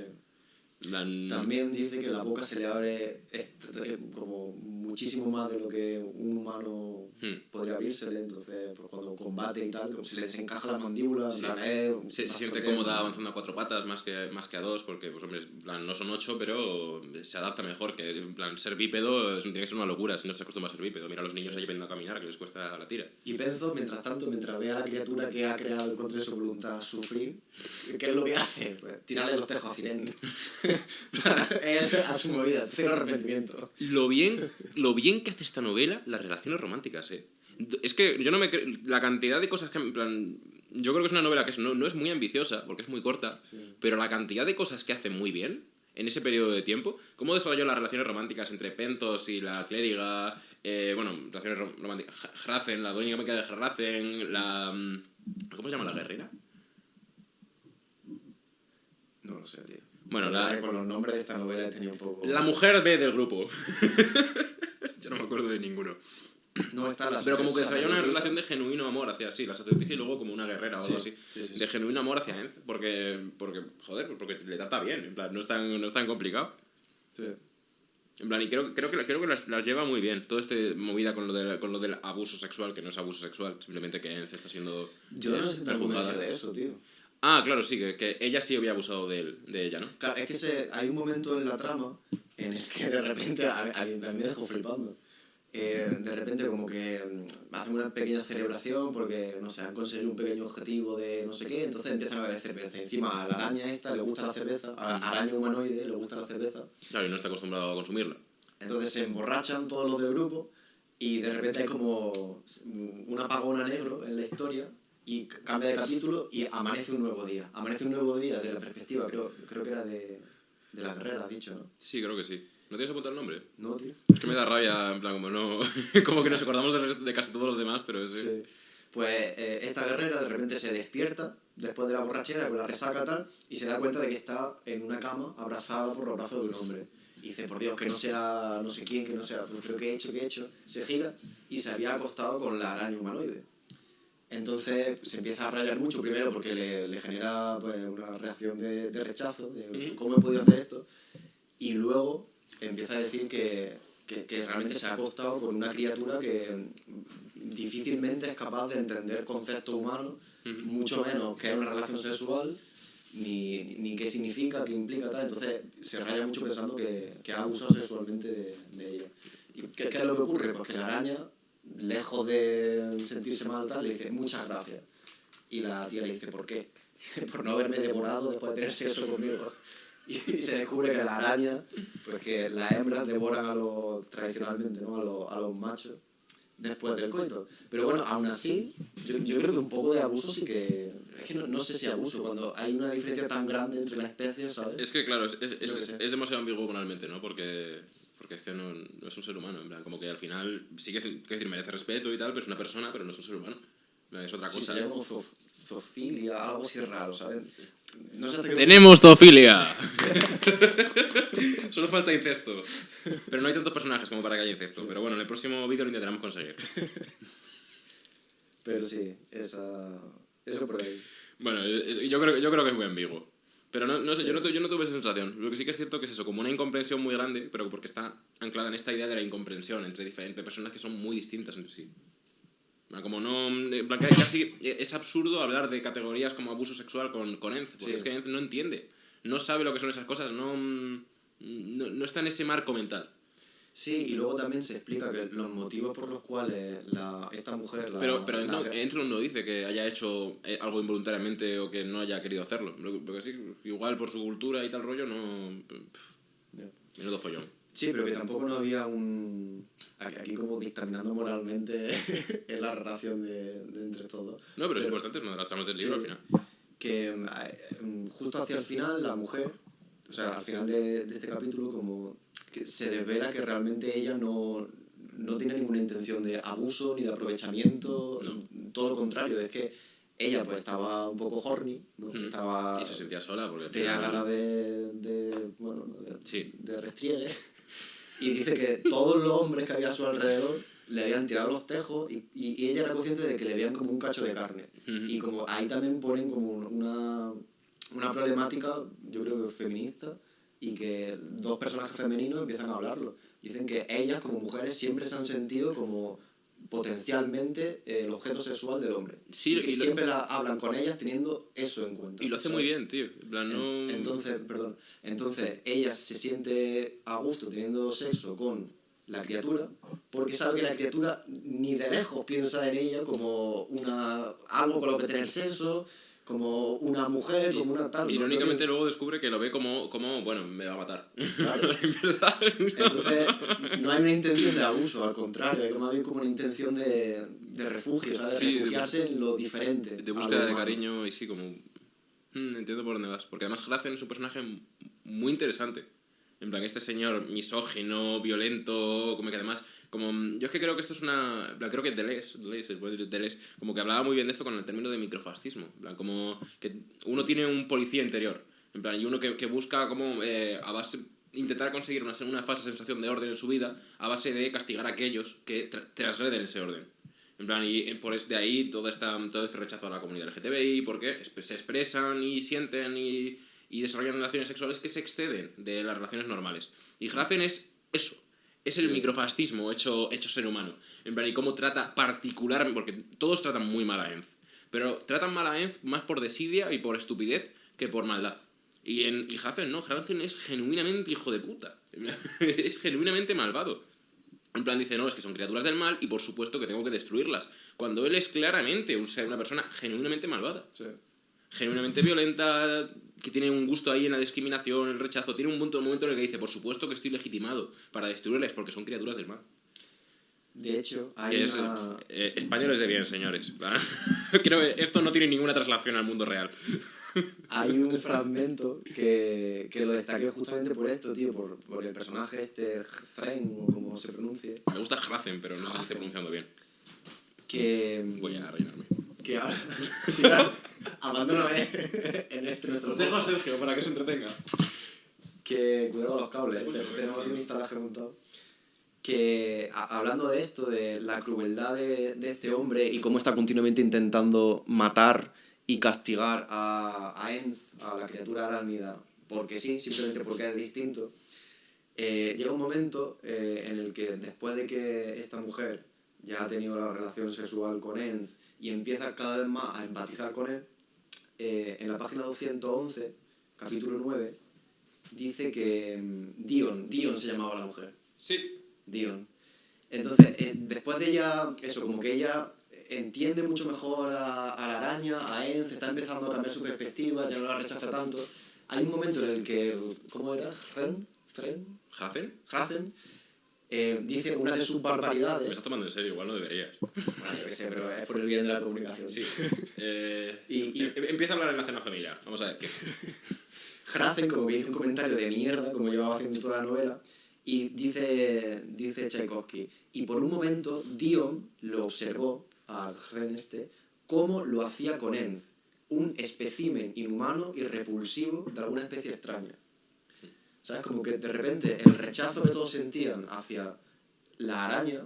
A: En plan,
B: También dice que la boca se le abre como muchísimo más de lo que un humano podría abrírsele, entonces pues, cuando combate y tal, como se les encaja la mandíbula,
A: Sí.
B: en plan,
A: se siente cómoda avanzando a 4 patas más que a 2, porque pues, hombre, en plan, no son 8, pero se adapta mejor. Que en plan, ser bípedo tiene que ser una locura si no se acostumbra a ser bípedo. Mira a los niños ahí aprendiendo a caminar, que les cuesta la tira.
B: Y Penzo, mientras tanto, mientras ve a la criatura que ha creado contra su voluntad sufrir, ¿qué es lo que hace? Pues tirarle los tejos a Cirene. Él a su movida, cero arrepentimiento.
A: Lo bien que hace esta novela las relaciones románticas, Es que yo no me la cantidad de cosas que en plan yo creo que es una novela que no es muy ambiciosa porque es muy corta, pero la cantidad de cosas que hace muy bien en ese periodo de tiempo, cómo desarrolló las relaciones románticas entre Pentos y la clériga, relaciones románticas, Hrazen, la dueña de Hrazen, ¿cómo se llama la guerrera?
B: No lo sé, tío.
A: Bueno,
B: con los nombres de esta novela he tenido un poco...
A: La mujer B del grupo. Yo no me acuerdo de ninguno.
B: No está la...
A: Pero como que desarrolla una relación de genuino amor hacia la sacerdotisa y luego como una guerrera o algo así.
B: Sí.
A: De genuino amor hacia él. Porque porque le trata bien. En plan, no es tan complicado.
B: Sí.
A: En plan, y creo que las lleva muy bien. Todo este movida con lo del abuso sexual, que no es abuso sexual, simplemente que Ence está siendo
B: Yo no sé
A: perjuzgada
B: de eso, tío.
A: Ah, claro, sí, que ella sí había abusado de ella, ¿no?
B: Claro, es que hay un momento en la trama en el que de repente a mí me dejó flipando. De repente como que hacen una pequeña celebración porque, no sé, han conseguido un pequeño objetivo de no sé qué, entonces empiezan a beber cerveza. Y encima a la araña esta le gusta la cerveza, a la araña humanoide le gusta la cerveza.
A: Claro, y no está acostumbrado a consumirla.
B: Entonces se emborrachan todos los del grupo y de repente hay como un apagón a negro en la historia y cambia de capítulo y amanece un nuevo día. Amanece un nuevo día desde la perspectiva, creo que era de la guerrera, has dicho, ¿no?
A: Sí, creo que sí. ¿No tienes apuntado el nombre?
B: No, tío.
A: Es que me da rabia, en plan, como que nos acordamos de casi todos los demás, pero sí.
B: Pues esta guerrera de repente se despierta después de la borrachera con la resaca tal y se da cuenta de que está en una cama abrazada por los brazos de un hombre. Y dice, por Dios, que no sea no sé quién, que no sea, pues, pero ¿qué he hecho? Se gira y se había acostado con la araña humanoide. Entonces se empieza a rayar mucho, primero porque le genera pues, una reacción de rechazo, de cómo he podido hacer esto, y luego empieza a decir que realmente se ha acostado con una criatura que difícilmente es capaz de entender conceptos humanos, mucho menos que es una relación sexual, ni qué significa, qué implica, tal. Entonces se raya mucho pensando que ha abusado sexualmente de ella. ¿Y qué es lo que ocurre? Pues que la araña, lejos de sentirse mal, tal, le dice muchas gracias. Y la tía le dice, ¿por qué? Por no haberme devorado después de tener sexo conmigo. Y se descubre que la araña, pues que las hembras devoran tradicionalmente, ¿no? a los machos después del coito. Pero bueno, aún así, yo creo que un poco de abuso sí que... Es que no sé si abuso, cuando hay una diferencia tan grande entre las especies, ¿sabes?
A: Es que claro, es demasiado ambiguo moralmente, ¿no? Porque es que no es un ser humano, en plan, como que al final sí que merece respeto y tal, pero es una persona, pero no es un ser humano. Es otra cosa.
B: Sí, sería como zoofilia, algo así raro, ¿sabes? No sé
A: ¡Tenemos zoofilia! Solo falta incesto. Pero no hay tantos personajes como para que haya incesto. Pero bueno, en el próximo vídeo lo intentaremos conseguir.
B: Pero sí, eso por ahí.
A: Bueno, yo creo que es muy ambiguo. Pero no sé, sí. yo no tuve esa sensación. Lo que sí que es cierto que es eso, como una incomprensión muy grande, pero porque está anclada en esta idea de la incomprensión entre diferentes personas que son muy distintas entre sí. Como no... Casi es absurdo hablar de categorías como abuso sexual con Ence, porque es que Ence no entiende, no sabe lo que son esas cosas, no está en ese marco mental.
B: Sí, y luego también se explica que los motivos por los cuales esta mujer...
A: Pero Ence no dice que haya hecho algo involuntariamente o que no haya querido hacerlo. Lo que sí, igual por su cultura y tal rollo, no... Menudo follón.
B: Sí, pero que tampoco no había aquí como dictaminando moralmente en la relación de entre todos.
A: No, pero es importante, es una de las tramas del libro al final.
B: Que justo hacia el final la mujer, o sea, al final de este capítulo, como que se desvela que realmente ella no tiene ninguna intención de abuso ni de aprovechamiento, todo lo contrario, es que ella pues estaba un poco horny, ¿no?
A: Y se sentía sola porque
B: tenía ganas de restriegue, y dice que todos los hombres que había a su alrededor le habían tirado los tejos y ella era consciente de que le veían como un cacho de carne. Y como ahí también ponen como una problemática, yo creo que feminista, y que dos personajes femeninos empiezan a hablarlo. Dicen que ellas, como mujeres, siempre se han sentido como potencialmente el objeto sexual del hombre.
A: Sí,
B: y que siempre hablan con ellas teniendo eso en cuenta.
A: Y lo hace muy bien, tío. En plan, no...
B: Entonces, ella se siente a gusto teniendo sexo con la criatura, porque sabe que la criatura ni de lejos piensa en ella como algo con lo que tener sexo, como una mujer, como una tal...
A: Irónicamente luego descubre que lo ve como bueno, me va a matar.
B: Claro.
A: En verdad.
B: Entonces, no hay una intención de abuso, al contrario, hay más bien como una intención de refugio, ¿sabes? De refugiarse en lo diferente.
A: De búsqueda de cariño y sí, como... entiendo por dónde vas. Porque además Hrafn es un personaje muy interesante. En plan, este señor misógino, violento, como que además... yo es que creo que esto es una... En plan, creo que Deleuze, como que hablaba muy bien de esto con el término de microfascismo. En plan, como que uno tiene un policía interior. En plan, y uno que busca como a base... intentar conseguir una falsa sensación de orden en su vida a base de castigar a aquellos que transgreden ese orden. En plan, y por de ahí todo este rechazo a la comunidad LGTBI, porque se expresan y sienten y desarrollan relaciones sexuales que se exceden de las relaciones normales. Y Hrafn es eso. Es el microfascismo hecho ser humano. En plan, y cómo trata particularmente... Porque todos tratan muy mal a Enz. Pero tratan mal a Enz más por desidia y por estupidez que por maldad. Y Hrafn no. Hrafn es genuinamente hijo de puta. Es genuinamente malvado. En plan, dice, no, es que son criaturas del mal y por supuesto que tengo que destruirlas. Cuando él es claramente una persona genuinamente malvada.
B: Sí.
A: Genuinamente violenta, que tiene un gusto ahí en la discriminación, el rechazo. Tiene un momento en el que dice, por supuesto que estoy legitimado para destruirles porque son criaturas del mal.
B: De hecho, hay
A: españoles de bien, señores. Creo que esto no tiene ninguna traslación al mundo real.
B: Hay un fragmento que lo destaqué justamente por esto, tío, por el personaje Thrain, o como se pronuncie.
A: Me gusta Hrafn, pero no sé si estoy pronunciando bien. Voy a reinarme.
B: Que ahora... Sí, claro, abandóname en nuestro...
A: Dejo a Sergio para que se entretenga.
B: Que cuidado con los cables, tenemos un instalaje montado. Que hablando de esto, de la crueldad de este hombre y cómo está continuamente intentando matar y castigar a Enz, a la criatura aránida, porque sí, simplemente porque es distinto, llega un momento en el que después de que esta mujer ya ha tenido la relación sexual con Enz y empieza cada vez más a empatizar con él, en la página 211, capítulo 9, dice que Dion se llamaba la mujer.
A: Sí.
B: Dion. Entonces, después de ella, eso, como que ella entiende mucho mejor a la araña, a Enz, está empezando a cambiar su perspectiva, ya no la rechaza tanto. Hay un momento en el que, ¿cómo era? Hrafn dice una de sus barbaridades.
A: Me estás tomando en serio, igual no deberías.
B: Bueno, yo qué sé, pero es por el bien de la comunicación.
A: Sí. Empieza a hablar en la cena familiar, vamos a ver qué.
B: Hrafn, como que hizo un comentario de mierda, como llevaba haciendo toda la novela, y dice Tchaikovsky, y por un momento Dion lo observó al Hrafn cómo lo hacía con Enz, un espécimen inhumano y repulsivo de alguna especie extraña. ¿Sabes? Como que de repente el rechazo que todos sentían hacia la araña,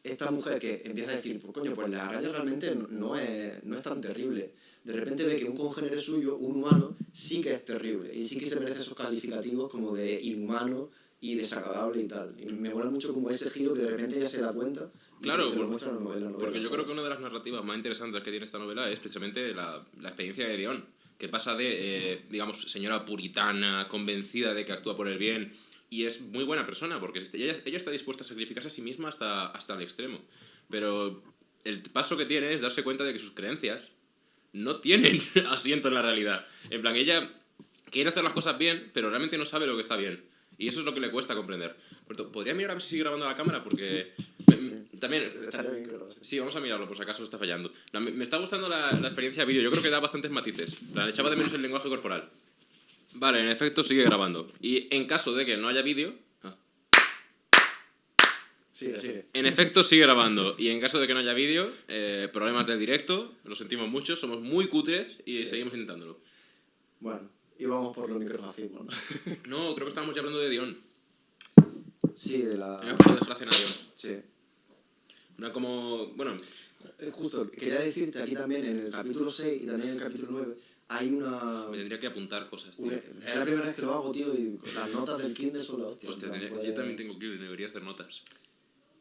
B: esta mujer que empieza a decir, pues coño, pues la araña realmente no es tan terrible. De repente ve que un congénere suyo, un humano, sí que es terrible y sí que se merece esos calificativos como de inhumano y desagradable y tal. Y me mola mucho como ese giro que de repente ella se da cuenta.
A: Claro, porque yo creo que una de las narrativas más interesantes que tiene esta novela es precisamente la experiencia de Dion, que pasa de, digamos, señora puritana, convencida de que actúa por el bien, y es muy buena persona, porque ella está dispuesta a sacrificarse a sí misma hasta el extremo. Pero el paso que tiene es darse cuenta de que sus creencias no tienen asiento en la realidad. En plan, ella quiere hacer las cosas bien, pero realmente no sabe lo que está bien. Y eso es lo que le cuesta comprender. ¿Podría mirar a ver si sigue grabando la cámara? Porque también... Sí, vamos a mirarlo por si acaso está fallando. Me está gustando la experiencia vídeo. Yo creo que da bastantes matices. Le echaba de menos el lenguaje corporal. Vale, en efecto sigue grabando. Y en caso de que no haya vídeo...
B: Sigue.
A: En efecto, sigue grabando. Y en caso de que no haya vídeo, problemas del directo, lo sentimos mucho, somos muy cutres y seguimos intentándolo.
B: Bueno, y vamos por los microfascismos, ¿no?
A: No, creo que estábamos ya hablando de Dion.
B: Sí, de la...
A: Me ha pasado desgracia en Dion.
B: Sí.
A: Una como... Bueno,
B: Justo, quería decirte aquí también, en el capítulo 6 y también en el capítulo 9, hay una...
A: me tendría que apuntar cosas, tío.
B: Es la primera vez que lo hago, tío, y las notas del Kindle son la hostia.
A: Hostia,
B: en plan,
A: yo también tengo que debería hacer notas.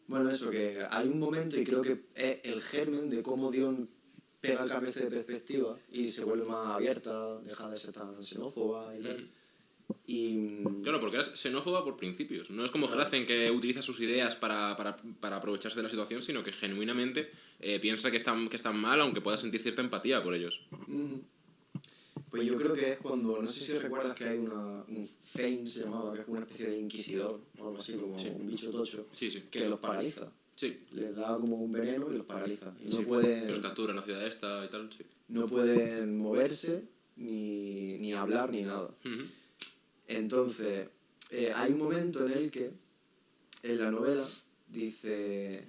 B: Bueno, eso, que hay un momento, y creo que es el germen de cómo Dion pega el cambio este de perspectiva y se vuelve más abierta, deja de ser tan xenófoba y tal. Y...
A: Claro, porque eres xenófoba por principios. No es como Hracen, que utiliza sus ideas para aprovecharse de la situación, sino que genuinamente piensa que están mal, aunque pueda sentir cierta empatía por ellos.
B: Pues yo creo que es cuando, no sé si recuerdas que hay un Fein, se llamaba, que es como una especie de inquisidor, o algo así, como un bicho tocho,
A: Sí.
B: que los paraliza.
A: Sí.
B: Les da como un veneno y los paraliza. Y no
A: Los
B: pueden,
A: captura en la ciudad esta y tal, sí.
B: no pueden moverse, ni hablar, ni nada. Entonces, hay un momento en el que, en la novela, dice...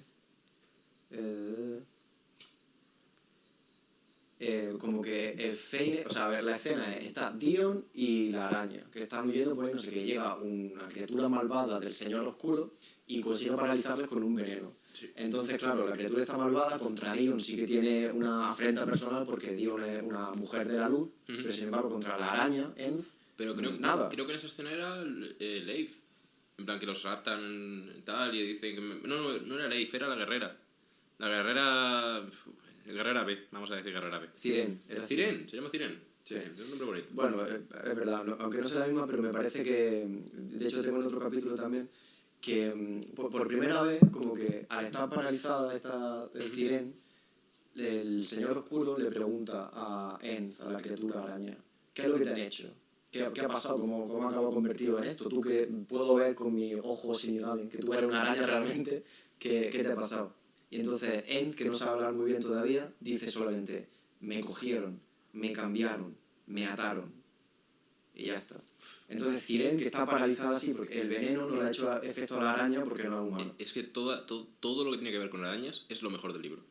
B: como que el Feine, o sea, a ver, la escena es, está Dion y la araña, que están huyendo por ahí, no sé qué, llega una criatura malvada del Señor Oscuro y consigue paralizarles con un veneno.
A: Sí.
B: Entonces, claro, la criatura está malvada, contra Dion sí que tiene una afrenta personal porque Dion es una mujer de la luz, pero sin embargo contra la araña, Enz,
A: Pero
B: nada.
A: creo que en esa escena era Leif. En plan, que los raptan y tal, y dicen que... No era Leif, era la guerrera. La guerrera... Guerrera B, vamos a decir Guerrera B.
B: Ciren.
A: Ciren, se llama Ciren.
B: Sí.
A: Es un nombre bonito.
B: Bueno, es verdad, aunque no sea la misma, pero me parece que, de hecho tengo en otro capítulo también, que por primera vez, como que al estar paralizada el Ciren, el Señor Oscuro le pregunta a Enz, a la criatura araña, ¿qué es lo que te han hecho? ¿Qué ha pasado? ¿Cómo acabo convertido en esto? Tú que puedo ver con mis ojos inigualables que tú eres una araña realmente, ¿qué te ha pasado? Y entonces Enz, que no sabe hablar muy bien todavía, dice solamente, me cogieron, me cambiaron, me ataron. Y ya está. Entonces Ciren, que está paralizada así, porque el veneno no le ha hecho efecto a la araña porque no es humano.
A: Es que todo lo que tiene que ver con arañas es lo mejor del libro.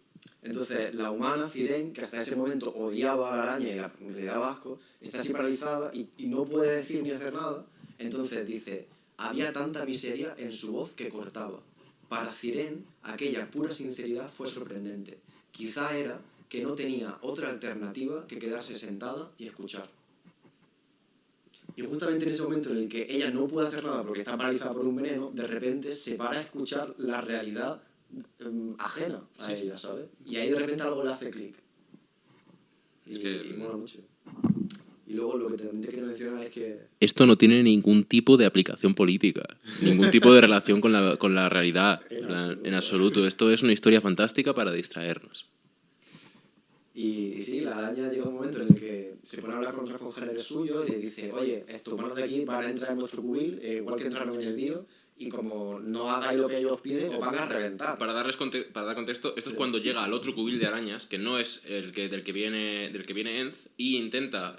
B: Entonces la humana, Ciren, que hasta ese momento odiaba a la araña y le daba asco, está así paralizada y no puede decir ni hacer nada. Entonces dice, había tanta miseria en su voz que cortaba. Para Ciren, aquella pura sinceridad fue sorprendente. Quizá era que no tenía otra alternativa que quedarse sentada y escuchar. Y justamente en ese momento en el que ella no puede hacer nada porque está paralizada por un veneno, de repente se para a escuchar la realidad ajena a ella, ¿sabes? Y ahí de repente algo le hace clic. Y mola mucho. Y luego lo que tendría que mencionar es que...
A: Esto no tiene ningún tipo de aplicación política, ningún tipo de relación con la realidad, en absoluto. Esto es una historia fantástica para distraernos.
B: Y sí, la araña llega un momento en el que se pone a hablar con otros congéneres suyos y le dice, oye, estos humanos de aquí van a entrar en vuestro cubil, igual que entraron en el mío, y como no hagáis lo que ellos piden, os van a reventar.
A: Para dar contexto, esto es cuando llega al otro cubil de arañas, que no es del que viene Enz, y intenta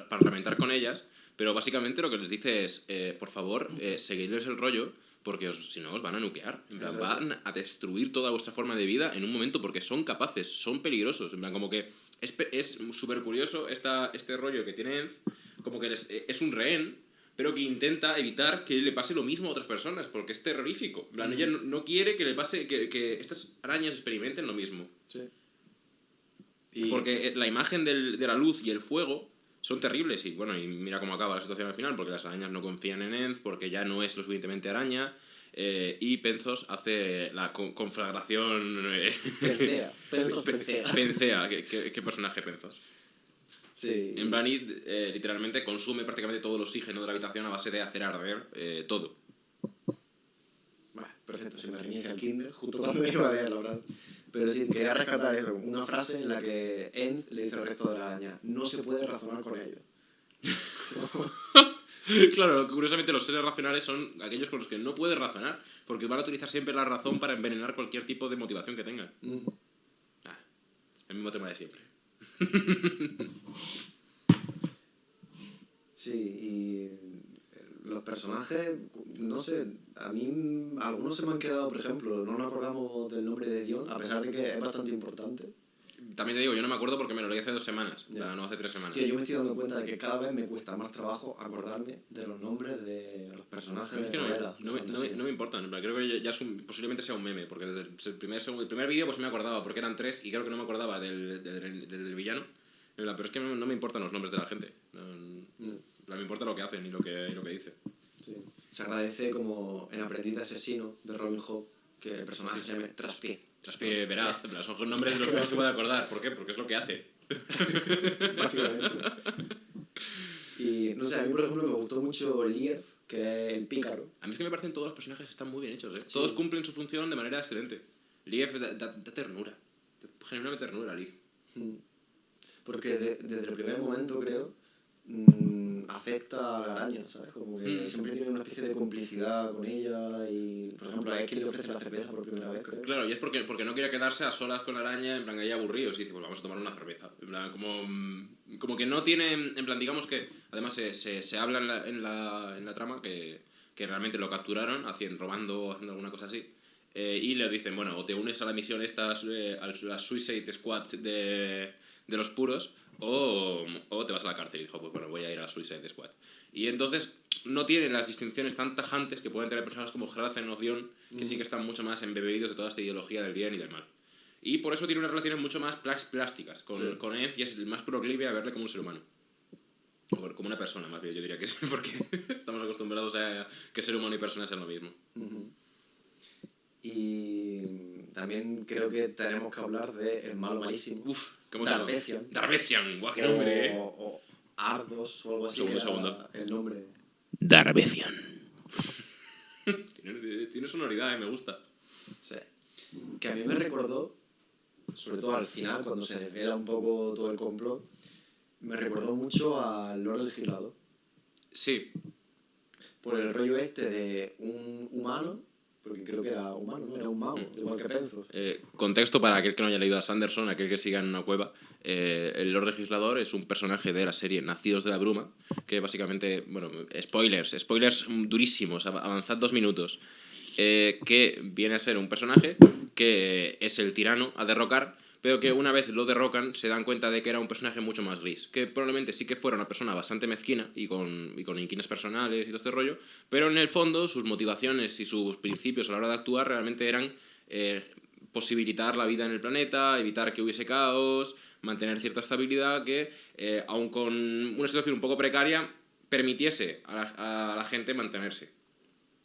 A: parlamentar con ellas, pero básicamente lo que les dice es, por favor, seguidles el rollo, porque si no os van a nukear. En plan, van a destruir toda vuestra forma de vida en un momento porque son capaces, son peligrosos. En plan, como que es súper curioso este rollo que tiene Enz, como que es un rehén, pero que intenta evitar que le pase lo mismo a otras personas, porque es terrorífico. En plan, ella no quiere que le pase, que estas arañas experimenten lo mismo.
B: Sí.
A: Porque la imagen de la luz y el fuego son terribles, y bueno, y mira cómo acaba la situación al final, porque las arañas no confían en Enz, porque ya no es lo suficientemente araña, y Penzos hace la conflagración...
B: Pencea.
A: Pencea, ¿qué personaje Penzos?
B: Sí.
A: En plan, literalmente consume prácticamente todo el oxígeno de la habitación a base de hacer arder todo.
B: Vale, perfecto, se me reinicia el Kindle justo cuando iba a leer la frase. Pero sí, quería rescatar eso, una frase en la que Enz le dice al resto de la araña, no se puede razonar con ellos.
A: Claro, curiosamente los seres racionales son aquellos con los que no puedes razonar, porque van a utilizar siempre la razón para envenenar cualquier tipo de motivación que tengan. El mismo tema de siempre.
B: Sí, y los personajes, no sé, a mí algunos se me han quedado, por ejemplo, no nos acordamos del nombre de Dion, a pesar de que es bastante importante.
A: También te digo, yo no me acuerdo porque me lo leí hace 2 semanas,
B: Ya.
A: no hace 3 semanas.
B: Tío, yo me estoy dando cuenta de que cada vez me cuesta más trabajo acordarme de los nombres de los personajes
A: Es que
B: de novelas.
A: no me importa, en plan, creo que ya posiblemente sea un meme, porque desde el primer vídeo pues me acordaba, porque eran 3, y creo que no me acordaba del villano, pero es que no me importan los nombres de la gente, me importa lo que hacen y lo que dice.
B: Sí. Se agradece como en Aprendiz de Asesino de Robin Hood que el personaje se llame Traspié.
A: Traspié veraz, son nombres de los que no se puede acordar. ¿Por qué? Porque es lo que hace.
B: Básicamente. Y no sé, a mí por ejemplo me gustó mucho Lief, que es el pícaro.
A: A mí es que me parecen todos los personajes que están muy bien hechos, ¿eh?
B: Sí.
A: Todos cumplen su función de manera excelente. Lief da ternura. Genuinamente ternura, Lief.
B: Porque desde el primer momento, creo, afecta a la araña, ¿sabes? Como que siempre tiene una especie de complicidad con ella y, por ejemplo, a X le ofrece la cerveza por primera vez, creo.
A: Claro, y es porque no quería quedarse a solas con la araña, en plan, ahí aburridos, y dice, pues vamos a tomar una cerveza. En plan, como que no tiene, en plan, digamos que, además se habla en la trama que realmente lo capturaron robando o haciendo alguna cosa así. Y le dicen, bueno, o te unes a la misión esta, a la Suicide Squad de los puros, o te vas a la cárcel. Y dijo, pues bueno, voy a ir a la Suicide Squad. Y entonces no tienen las distinciones tan tajantes que pueden tener personas como Hrazen o Dion, que sí que están mucho más embebidos de toda esta ideología del bien y del mal. Y por eso tiene unas relaciones mucho más plásticas con Ed, y es el más proclive a verle como un ser humano. O como una persona, más bien, yo diría que es porque estamos acostumbrados a que ser humano y persona sean lo mismo.
B: Y también creo que tenemos que hablar de el malo malísimo.
A: ¿Cómo se llama?
B: Darbecian.
A: Darbecian, guau, qué nombre,
B: o Ardos o algo así.
A: Segundo.
B: El nombre.
A: Darbecian. Tiene sonoridad, me gusta.
B: Sí. Que a mí me recordó, sobre todo al final, cuando se desvela un poco todo el complot, me recordó mucho al Lord Legislador.
A: Sí.
B: Por el rollo este de un humano, porque creo que era humano, ¿no? Era un mago, igual que Penzos.
A: Contexto para aquel que no haya leído a Sanderson, aquel que siga en una cueva. El Lord Legislador es un personaje de la serie Nacidos de la Bruma, que básicamente, bueno, spoilers durísimos, avanzad 2 minutos, que viene a ser un personaje que es el tirano a derrocar, pero que una vez lo derrocan se dan cuenta de que era un personaje mucho más gris, que probablemente sí que fuera una persona bastante mezquina y con inquines personales y todo este rollo, pero en el fondo sus motivaciones y sus principios a la hora de actuar realmente eran posibilitar la vida en el planeta, evitar que hubiese caos, mantener cierta estabilidad que, aun con una situación un poco precaria, permitiese a la gente mantenerse.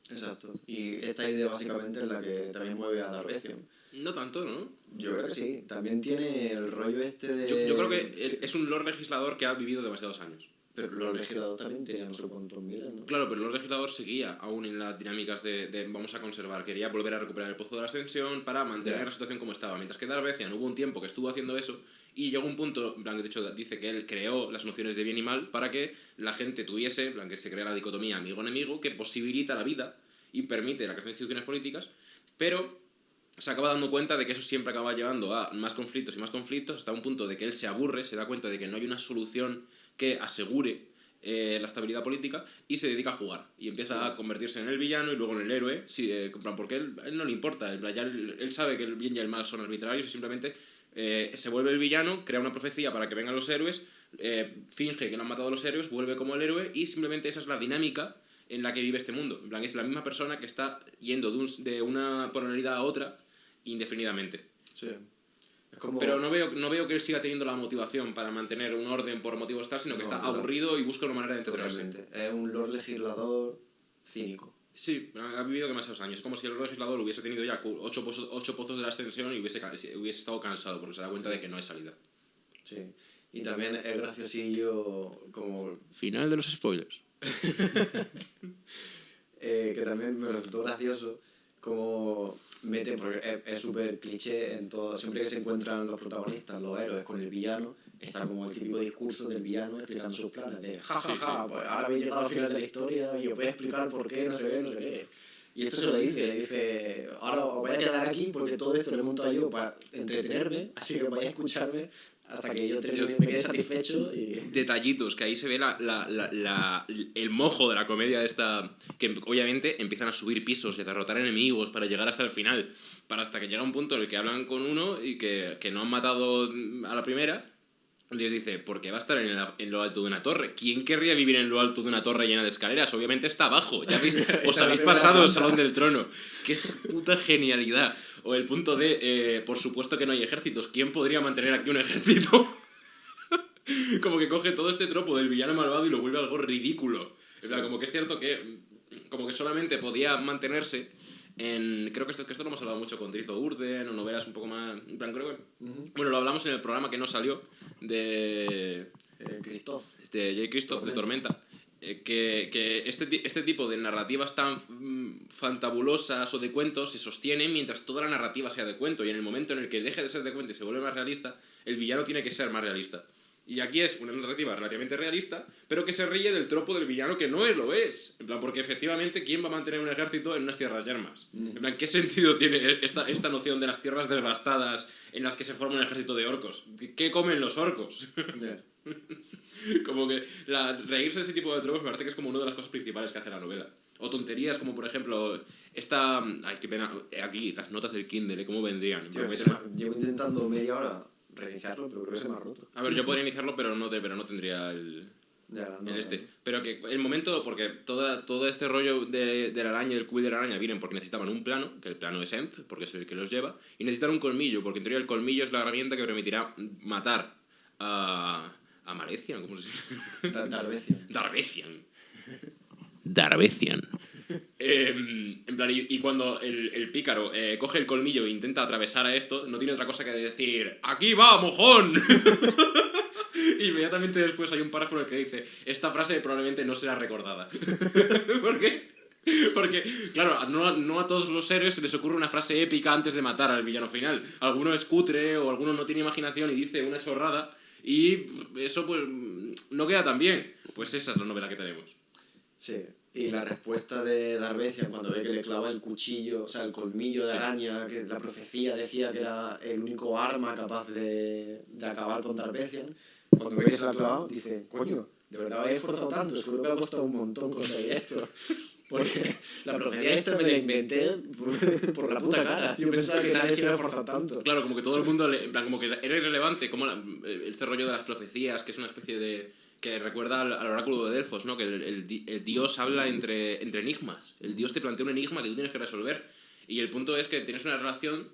B: Exacto. Y esta idea básicamente es la que también mueve a Darbecian.
A: No tanto, ¿no?
B: Yo creo que sí. También tiene el rollo este de...
A: Yo creo que es un Lord Legislador que ha vivido demasiados años.
B: Pero los legisladores también tenían no sé cuántos miles, ¿no?
A: Claro, pero el Lord Legislador seguía aún en las dinámicas de vamos a conservar. Quería volver a recuperar el Pozo de la Ascensión para mantener la situación como estaba. Mientras que Darbecian hubo un tiempo que estuvo haciendo eso y llegó un punto, en plan, de hecho dice que él creó las nociones de bien y mal para que la gente tuviese, en plan, que se crea la dicotomía amigo-enemigo que posibilita la vida y permite la creación de instituciones políticas, pero se acaba dando cuenta de que eso siempre acaba llevando a más conflictos y más conflictos, hasta un punto de que él se aburre, se da cuenta de que no hay una solución que asegure la estabilidad política y se dedica a jugar y empieza a convertirse en el villano y luego en el héroe, porque él no le importa, él sabe que el bien y el mal son arbitrarios y simplemente se vuelve el villano, crea una profecía para que vengan los héroes, finge que lo han matado los héroes, vuelve como el héroe y simplemente esa es la dinámica en la que vive este mundo. En plan, es la misma persona que está yendo de una polaridad a otra indefinidamente.
B: Sí. Como...
A: Pero no veo que él siga teniendo la motivación para mantener un orden por motivos tal, sino que está aburrido y busca una manera de entretenerse.
B: Es un Lord Legislador cínico.
A: Sí, ha vivido demasiados años. Es como si el Lord Legislador hubiese tenido ya 8 pozos de la ascensión y hubiese estado cansado porque se da cuenta de que no hay salida.
B: Sí. Y también es graciosillo como...
A: Final de los spoilers.
B: Que también me resultó gracioso como mete, porque es súper cliché en todo, siempre que se encuentran los protagonistas, los héroes con el villano, está como el típico discurso del villano explicando sus planes de jajaja, pues ahora habéis llegado al final de la historia y os voy a explicar por qué, no sé qué. Y esto se lo dice, le dice, ahora os voy a quedar aquí porque todo esto lo he montado yo para entretenerme, así que vais a escucharme hasta que yo me quede satisfecho. Y...
A: Detallitos, que ahí se ve el mojo de la comedia esta, que obviamente empiezan a subir pisos y a derrotar enemigos para llegar hasta el final, hasta que llega un punto en el que hablan con uno y que no han matado a la primera. Les dice, ¿por qué va a estar en lo alto de una torre? ¿Quién querría vivir en lo alto de una torre llena de escaleras? Obviamente está abajo. Ya veis, os habéis pasado el Salón del Trono. ¡Qué puta genialidad! O el punto de, por supuesto que no hay ejércitos. ¿Quién podría mantener aquí un ejército? Como que coge todo este tropo del villano malvado y lo vuelve algo ridículo. Sí. O sea, como que es cierto que como que solamente podía mantenerse en... Creo que esto lo hemos hablado mucho con Drizo Urden o novelas un poco más... En plan, creo que... Bueno, lo hablamos en el programa que no salió de...
B: Christoph.
A: De J. Christoph, de Tormenta. Que este tipo de narrativas tan fantabulosas o de cuentos se sostienen mientras toda la narrativa sea de cuento. Y en el momento en el que deje de ser de cuento y se vuelve más realista, el villano tiene que ser más realista. Y aquí es una narrativa relativamente realista, pero que se ríe del tropo del villano que no lo es. En plan, porque efectivamente, ¿quién va a mantener un ejército en unas tierras yermas? En plan, ¿qué sentido tiene esta noción de las tierras devastadas en las que se forma un ejército de orcos? ¿Qué comen los orcos? Yeah. Como que reírse de ese tipo de tropos me parece que es como una de las cosas principales que hace la novela. O tonterías como, por ejemplo, esta... Ay, qué pena. Aquí, las notas del Kindle, ¿cómo vendrían?
B: Llevo intentando media hora reiniciarlo, pero creo que se me ha roto.
A: A ver, yo podría iniciarlo, pero no tendría el este. Pero que el momento, porque todo este rollo de la araña y del cubil de la araña vienen porque necesitaban un plano, que el plano es Enf, porque es el que los lleva, y necesitan un colmillo, porque en teoría el colmillo es la herramienta que permitirá matar a Marecian, ¿cómo se llama? Darvecian. En plan, y cuando el pícaro coge el colmillo e intenta atravesar a esto, no tiene otra cosa que decir ¡aquí va, mojón! Inmediatamente después hay un párrafo en el que dice esta frase probablemente no será recordada. ¿Por qué? Porque, claro, no a todos los héroes se les ocurre una frase épica antes de matar al villano final. Alguno es cutre o alguno no tiene imaginación y dice una chorrada y eso pues no queda tan bien. Pues esa es la novela que tenemos.
B: Sí. Y la respuesta de Darvecian cuando ve que le clava el cuchillo, o sea, el colmillo de araña, que la profecía decía que era el único arma capaz de acabar con Darvecian, cuando ve que se lo ha clavado, dice, coño, de verdad habéis esforzado tanto, seguro que me ha costado un montón conseguir esto. Porque la profecía esta me la inventé por la puta cara. Yo pensaba que nadie se iba a esforzar tanto.
A: Claro, como que todo el mundo, en plan, como que era irrelevante, como este rollo de las profecías, que es una especie de... que recuerda al oráculo de Delfos, ¿no? Que el dios habla entre enigmas. El dios te plantea un enigma que tú tienes que resolver. Y el punto es que tienes una relación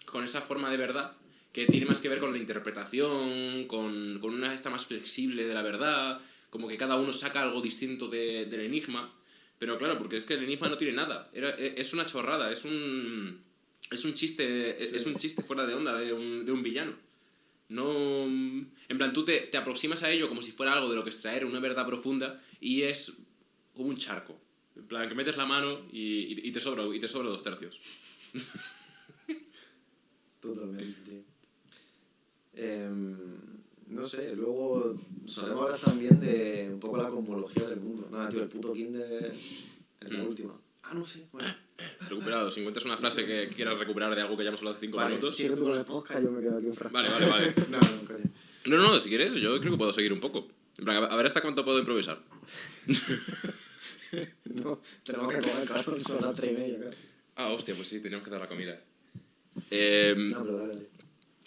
A: con esa forma de verdad que tiene más que ver con la interpretación, con una esta más flexible de la verdad, como que cada uno saca algo distinto del enigma. Pero claro, porque es que el enigma no tiene nada. Es una chorrada, es un chiste, sí. Es un chiste fuera de onda de un villano. No... En plan, tú te aproximas a ello como si fuera algo de lo que extraer una verdad profunda y es como un charco. En plan, que metes la mano y te sobra 2 tercios.
B: Totalmente. No sé, luego solemos hablar también de un poco la cosmología del mundo. Nada, tío, el puto Kinder es la última. Ah, no sé, bueno.
A: Recuperado. Si encuentras una frase que quieras recuperar de algo que ya hemos hablado hace 5 minutos...
B: Sigue tú con el podcast, yo me quedo aquí un frase.
A: Vale.
B: No,
A: No, si quieres, yo creo que puedo seguir un poco. En plan, a ver hasta cuánto puedo improvisar.
B: No, tenemos que comer, claro, son las 3:30 casi.
A: Ah, hostia, pues sí, tenemos que dar la comida.
B: No, pero dale.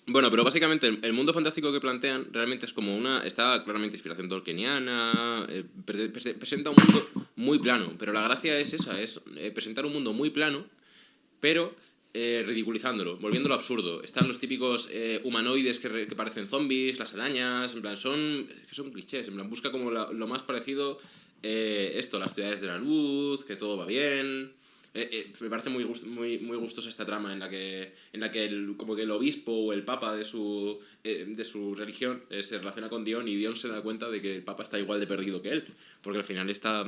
A: Bueno, pero básicamente el mundo fantástico que plantean realmente es como está claramente inspiración tolkieniana, presenta un mundo muy plano, pero la gracia es esa, es presentar un mundo muy plano, pero ridiculizándolo, volviéndolo absurdo. Están los típicos humanoides que parecen zombies, las arañas, en plan, son clichés, en plan, busca como lo más parecido las ciudades de la luz, que todo va bien... me parece muy gustosa esta trama en la que como que el obispo o el papa de su religión se relaciona con Dion y Dion se da cuenta de que el papa está igual de perdido que él, porque al final esta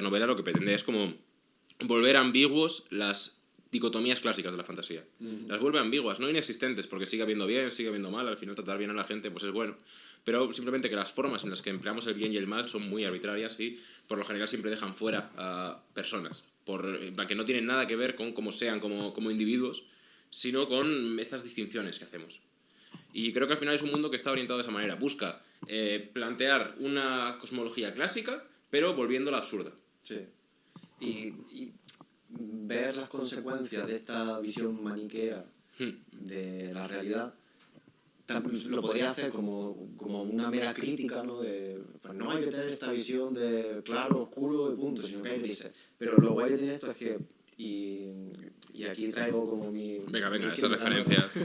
A: novela lo que pretende es como volver ambiguos las dicotomías clásicas de la fantasía. Las vuelve ambiguas, no inexistentes, porque sigue habiendo bien, sigue habiendo mal, al final tratar bien a la gente pues es bueno, pero simplemente que las formas en las que empleamos el bien y el mal son muy arbitrarias y por lo general siempre dejan fuera a personas. en plan, que no tienen nada que ver con cómo sean como individuos, sino con estas distinciones que hacemos. Y creo que al final es un mundo que está orientado de esa manera. Busca plantear una cosmología clásica, pero volviéndola absurda.
B: Sí. Y ver las consecuencias de esta visión maniquea de la realidad lo podría hacer como una mera crítica, ¿no? De, pues no hay que tener esta visión de claro, oscuro y punto, sino que hay grises. Pero lo guay que tiene esto es que, y aquí traigo como mi...
A: Venga,
B: mi
A: esa referencia
B: que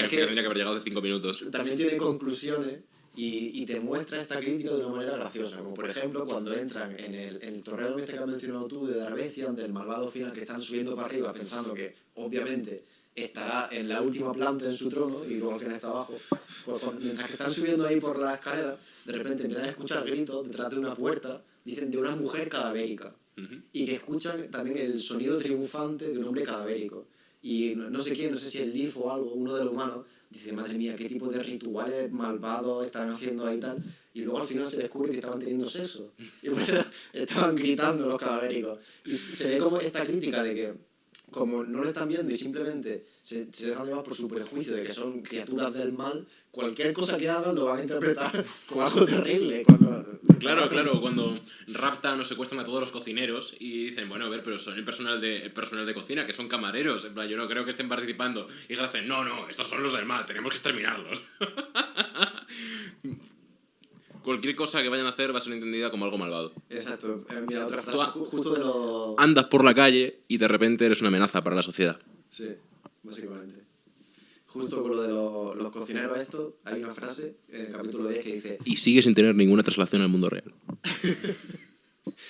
A: que tendría que haber llegado hace 5 minutos.
B: también tiene conclusiones y te muestra esta crítica de una manera graciosa, como por ejemplo cuando entran en el torneo este que has mencionado tú de Darbecian, del malvado final, que están subiendo para arriba pensando que obviamente estará en la última planta en su trono y luego al final está abajo. Pues mientras que están subiendo ahí por la escalera, de repente empiezan a escuchar gritos detrás de una puerta, dicen de una mujer cadavérica, y que escuchan también el sonido triunfante de un hombre cadavérico. Y no sé quién, no sé si el Leaf o algo, uno de los humanos, dice, madre mía, qué tipo de rituales malvados están haciendo ahí y tal. Y luego al final se descubre que estaban teniendo sexo. Y pues estaban gritando los cadavéricos. Y se ve como esta crítica de que, como no lo están viendo y simplemente se dejan llevar por su prejuicio de que son criaturas del mal, cualquier cosa que hagan lo van a interpretar como algo terrible.
A: Claro, cuando raptan o secuestran a todos los cocineros y dicen, bueno, a ver, pero son el personal de cocina, que son camareros, en plan, yo no creo que estén participando. Y dicen, no, estos son los del mal, tenemos que exterminarlos. Cualquier cosa que vayan a hacer va a ser entendida como algo malvado.
B: Exacto. Mira, otra frase justo de los...
A: Andas por la calle y de repente eres una amenaza para la sociedad.
B: Sí, básicamente. Justo con lo de los cocineros estos, hay una frase en el capítulo 10 que dice...
A: Y sigue sin tener ninguna traslación al mundo real.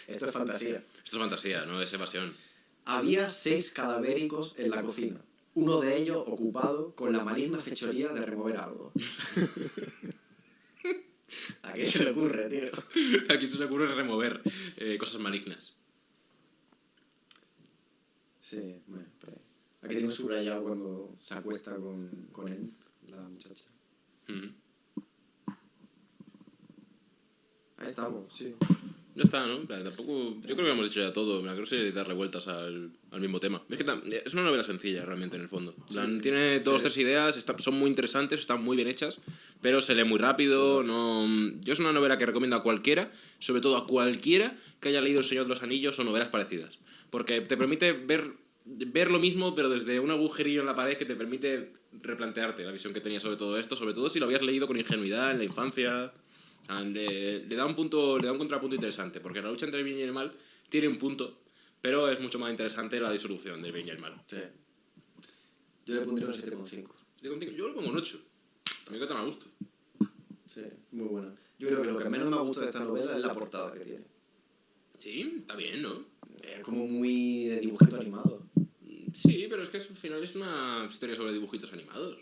B: Esto es fantasía.
A: Esto es fantasía, no es evasión.
B: Había 6 cadavéricos en la cocina. Uno de ellos ocupado con la maligna fechoría de remover algo. ¿A quién se le ocurre, tío?
A: ¿A quién se le ocurre remover cosas malignas?
B: Sí, bueno, pero aquí tiene un subrayado cuando se acuesta con él, la muchacha. Ahí estamos, sí.
A: Ya está, ¿no? Tampoco... Yo creo que hemos dicho ya todo. Creo que sería darle vueltas al mismo tema. Es que es una novela sencilla, realmente, en el fondo. Sí. Tiene 2 o 3 ideas, son muy interesantes, están muy bien hechas, pero se lee muy rápido. No... Yo es una novela que recomiendo a cualquiera, sobre todo a cualquiera que haya leído El Señor de los Anillos o novelas parecidas. Porque te permite ver lo mismo, pero desde un agujerillo en la pared que te permite replantearte la visión que tenías sobre todo esto, sobre todo si lo habías leído con ingenuidad en la infancia... Le da un contrapunto interesante, porque la lucha entre el bien y el mal tiene un punto, pero es mucho más interesante la disolución del bien y el mal.
B: Sí. Yo le pondría un 7,5.
A: 7,5. Yo le pongo un 8. También que tan a gusto.
B: Sí, muy buena. Yo creo que lo que menos me gusta de esta novela es la portada que tiene.
A: Sí, está bien, ¿no?
B: Es como muy de dibujito animado.
A: Sí, pero es que al final es una historia sobre dibujitos animados.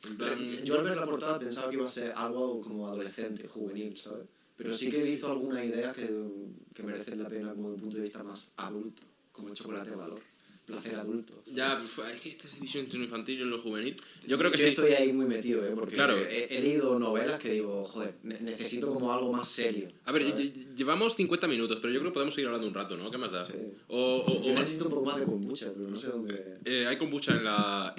B: En plan, yo al ver la portada pensaba que iba a ser algo como adolescente, juvenil, ¿sabes? Pero sí que he visto algunas ideas que merecen la pena como de un punto de vista más adulto, como el chocolate de valor, placer adulto.
A: Ya, es que esta división entre lo infantil y lo juvenil... Yo creo que
B: yo
A: sí.
B: Estoy ahí muy metido, porque
A: claro.
B: he leído novelas que digo, joder, necesito como algo más serio.
A: A ver, llevamos 50 minutos, pero yo creo que podemos seguir hablando un rato, ¿no? ¿Qué más da?
B: Sí. Yo necesito un poco más de kombucha, pero no sé dónde...
A: Hay kombucha en la...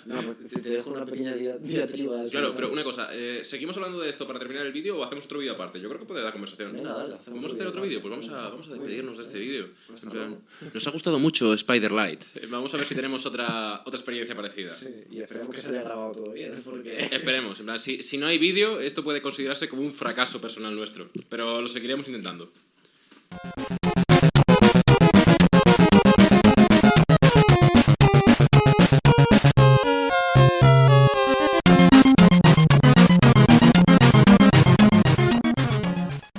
B: No, pues te dejo una pequeña diatriba.
A: Claro, pero una cosa, ¿seguimos hablando de esto para terminar el vídeo o hacemos otro vídeo aparte? Yo creo que puede dar conversación.
B: Venga, dale.
A: ¿Vamos a hacer otro vídeo? Pues vamos a despedirnos de este vídeo. Nos ha gustado mucho Spider-Light. Vamos a ver si tenemos otra experiencia parecida.
B: Sí, y esperemos que se haya grabado todo bien, porque...
A: Esperemos. En plan, si no hay vídeo, esto puede considerarse como un fracaso personal nuestro, pero lo seguiremos intentando.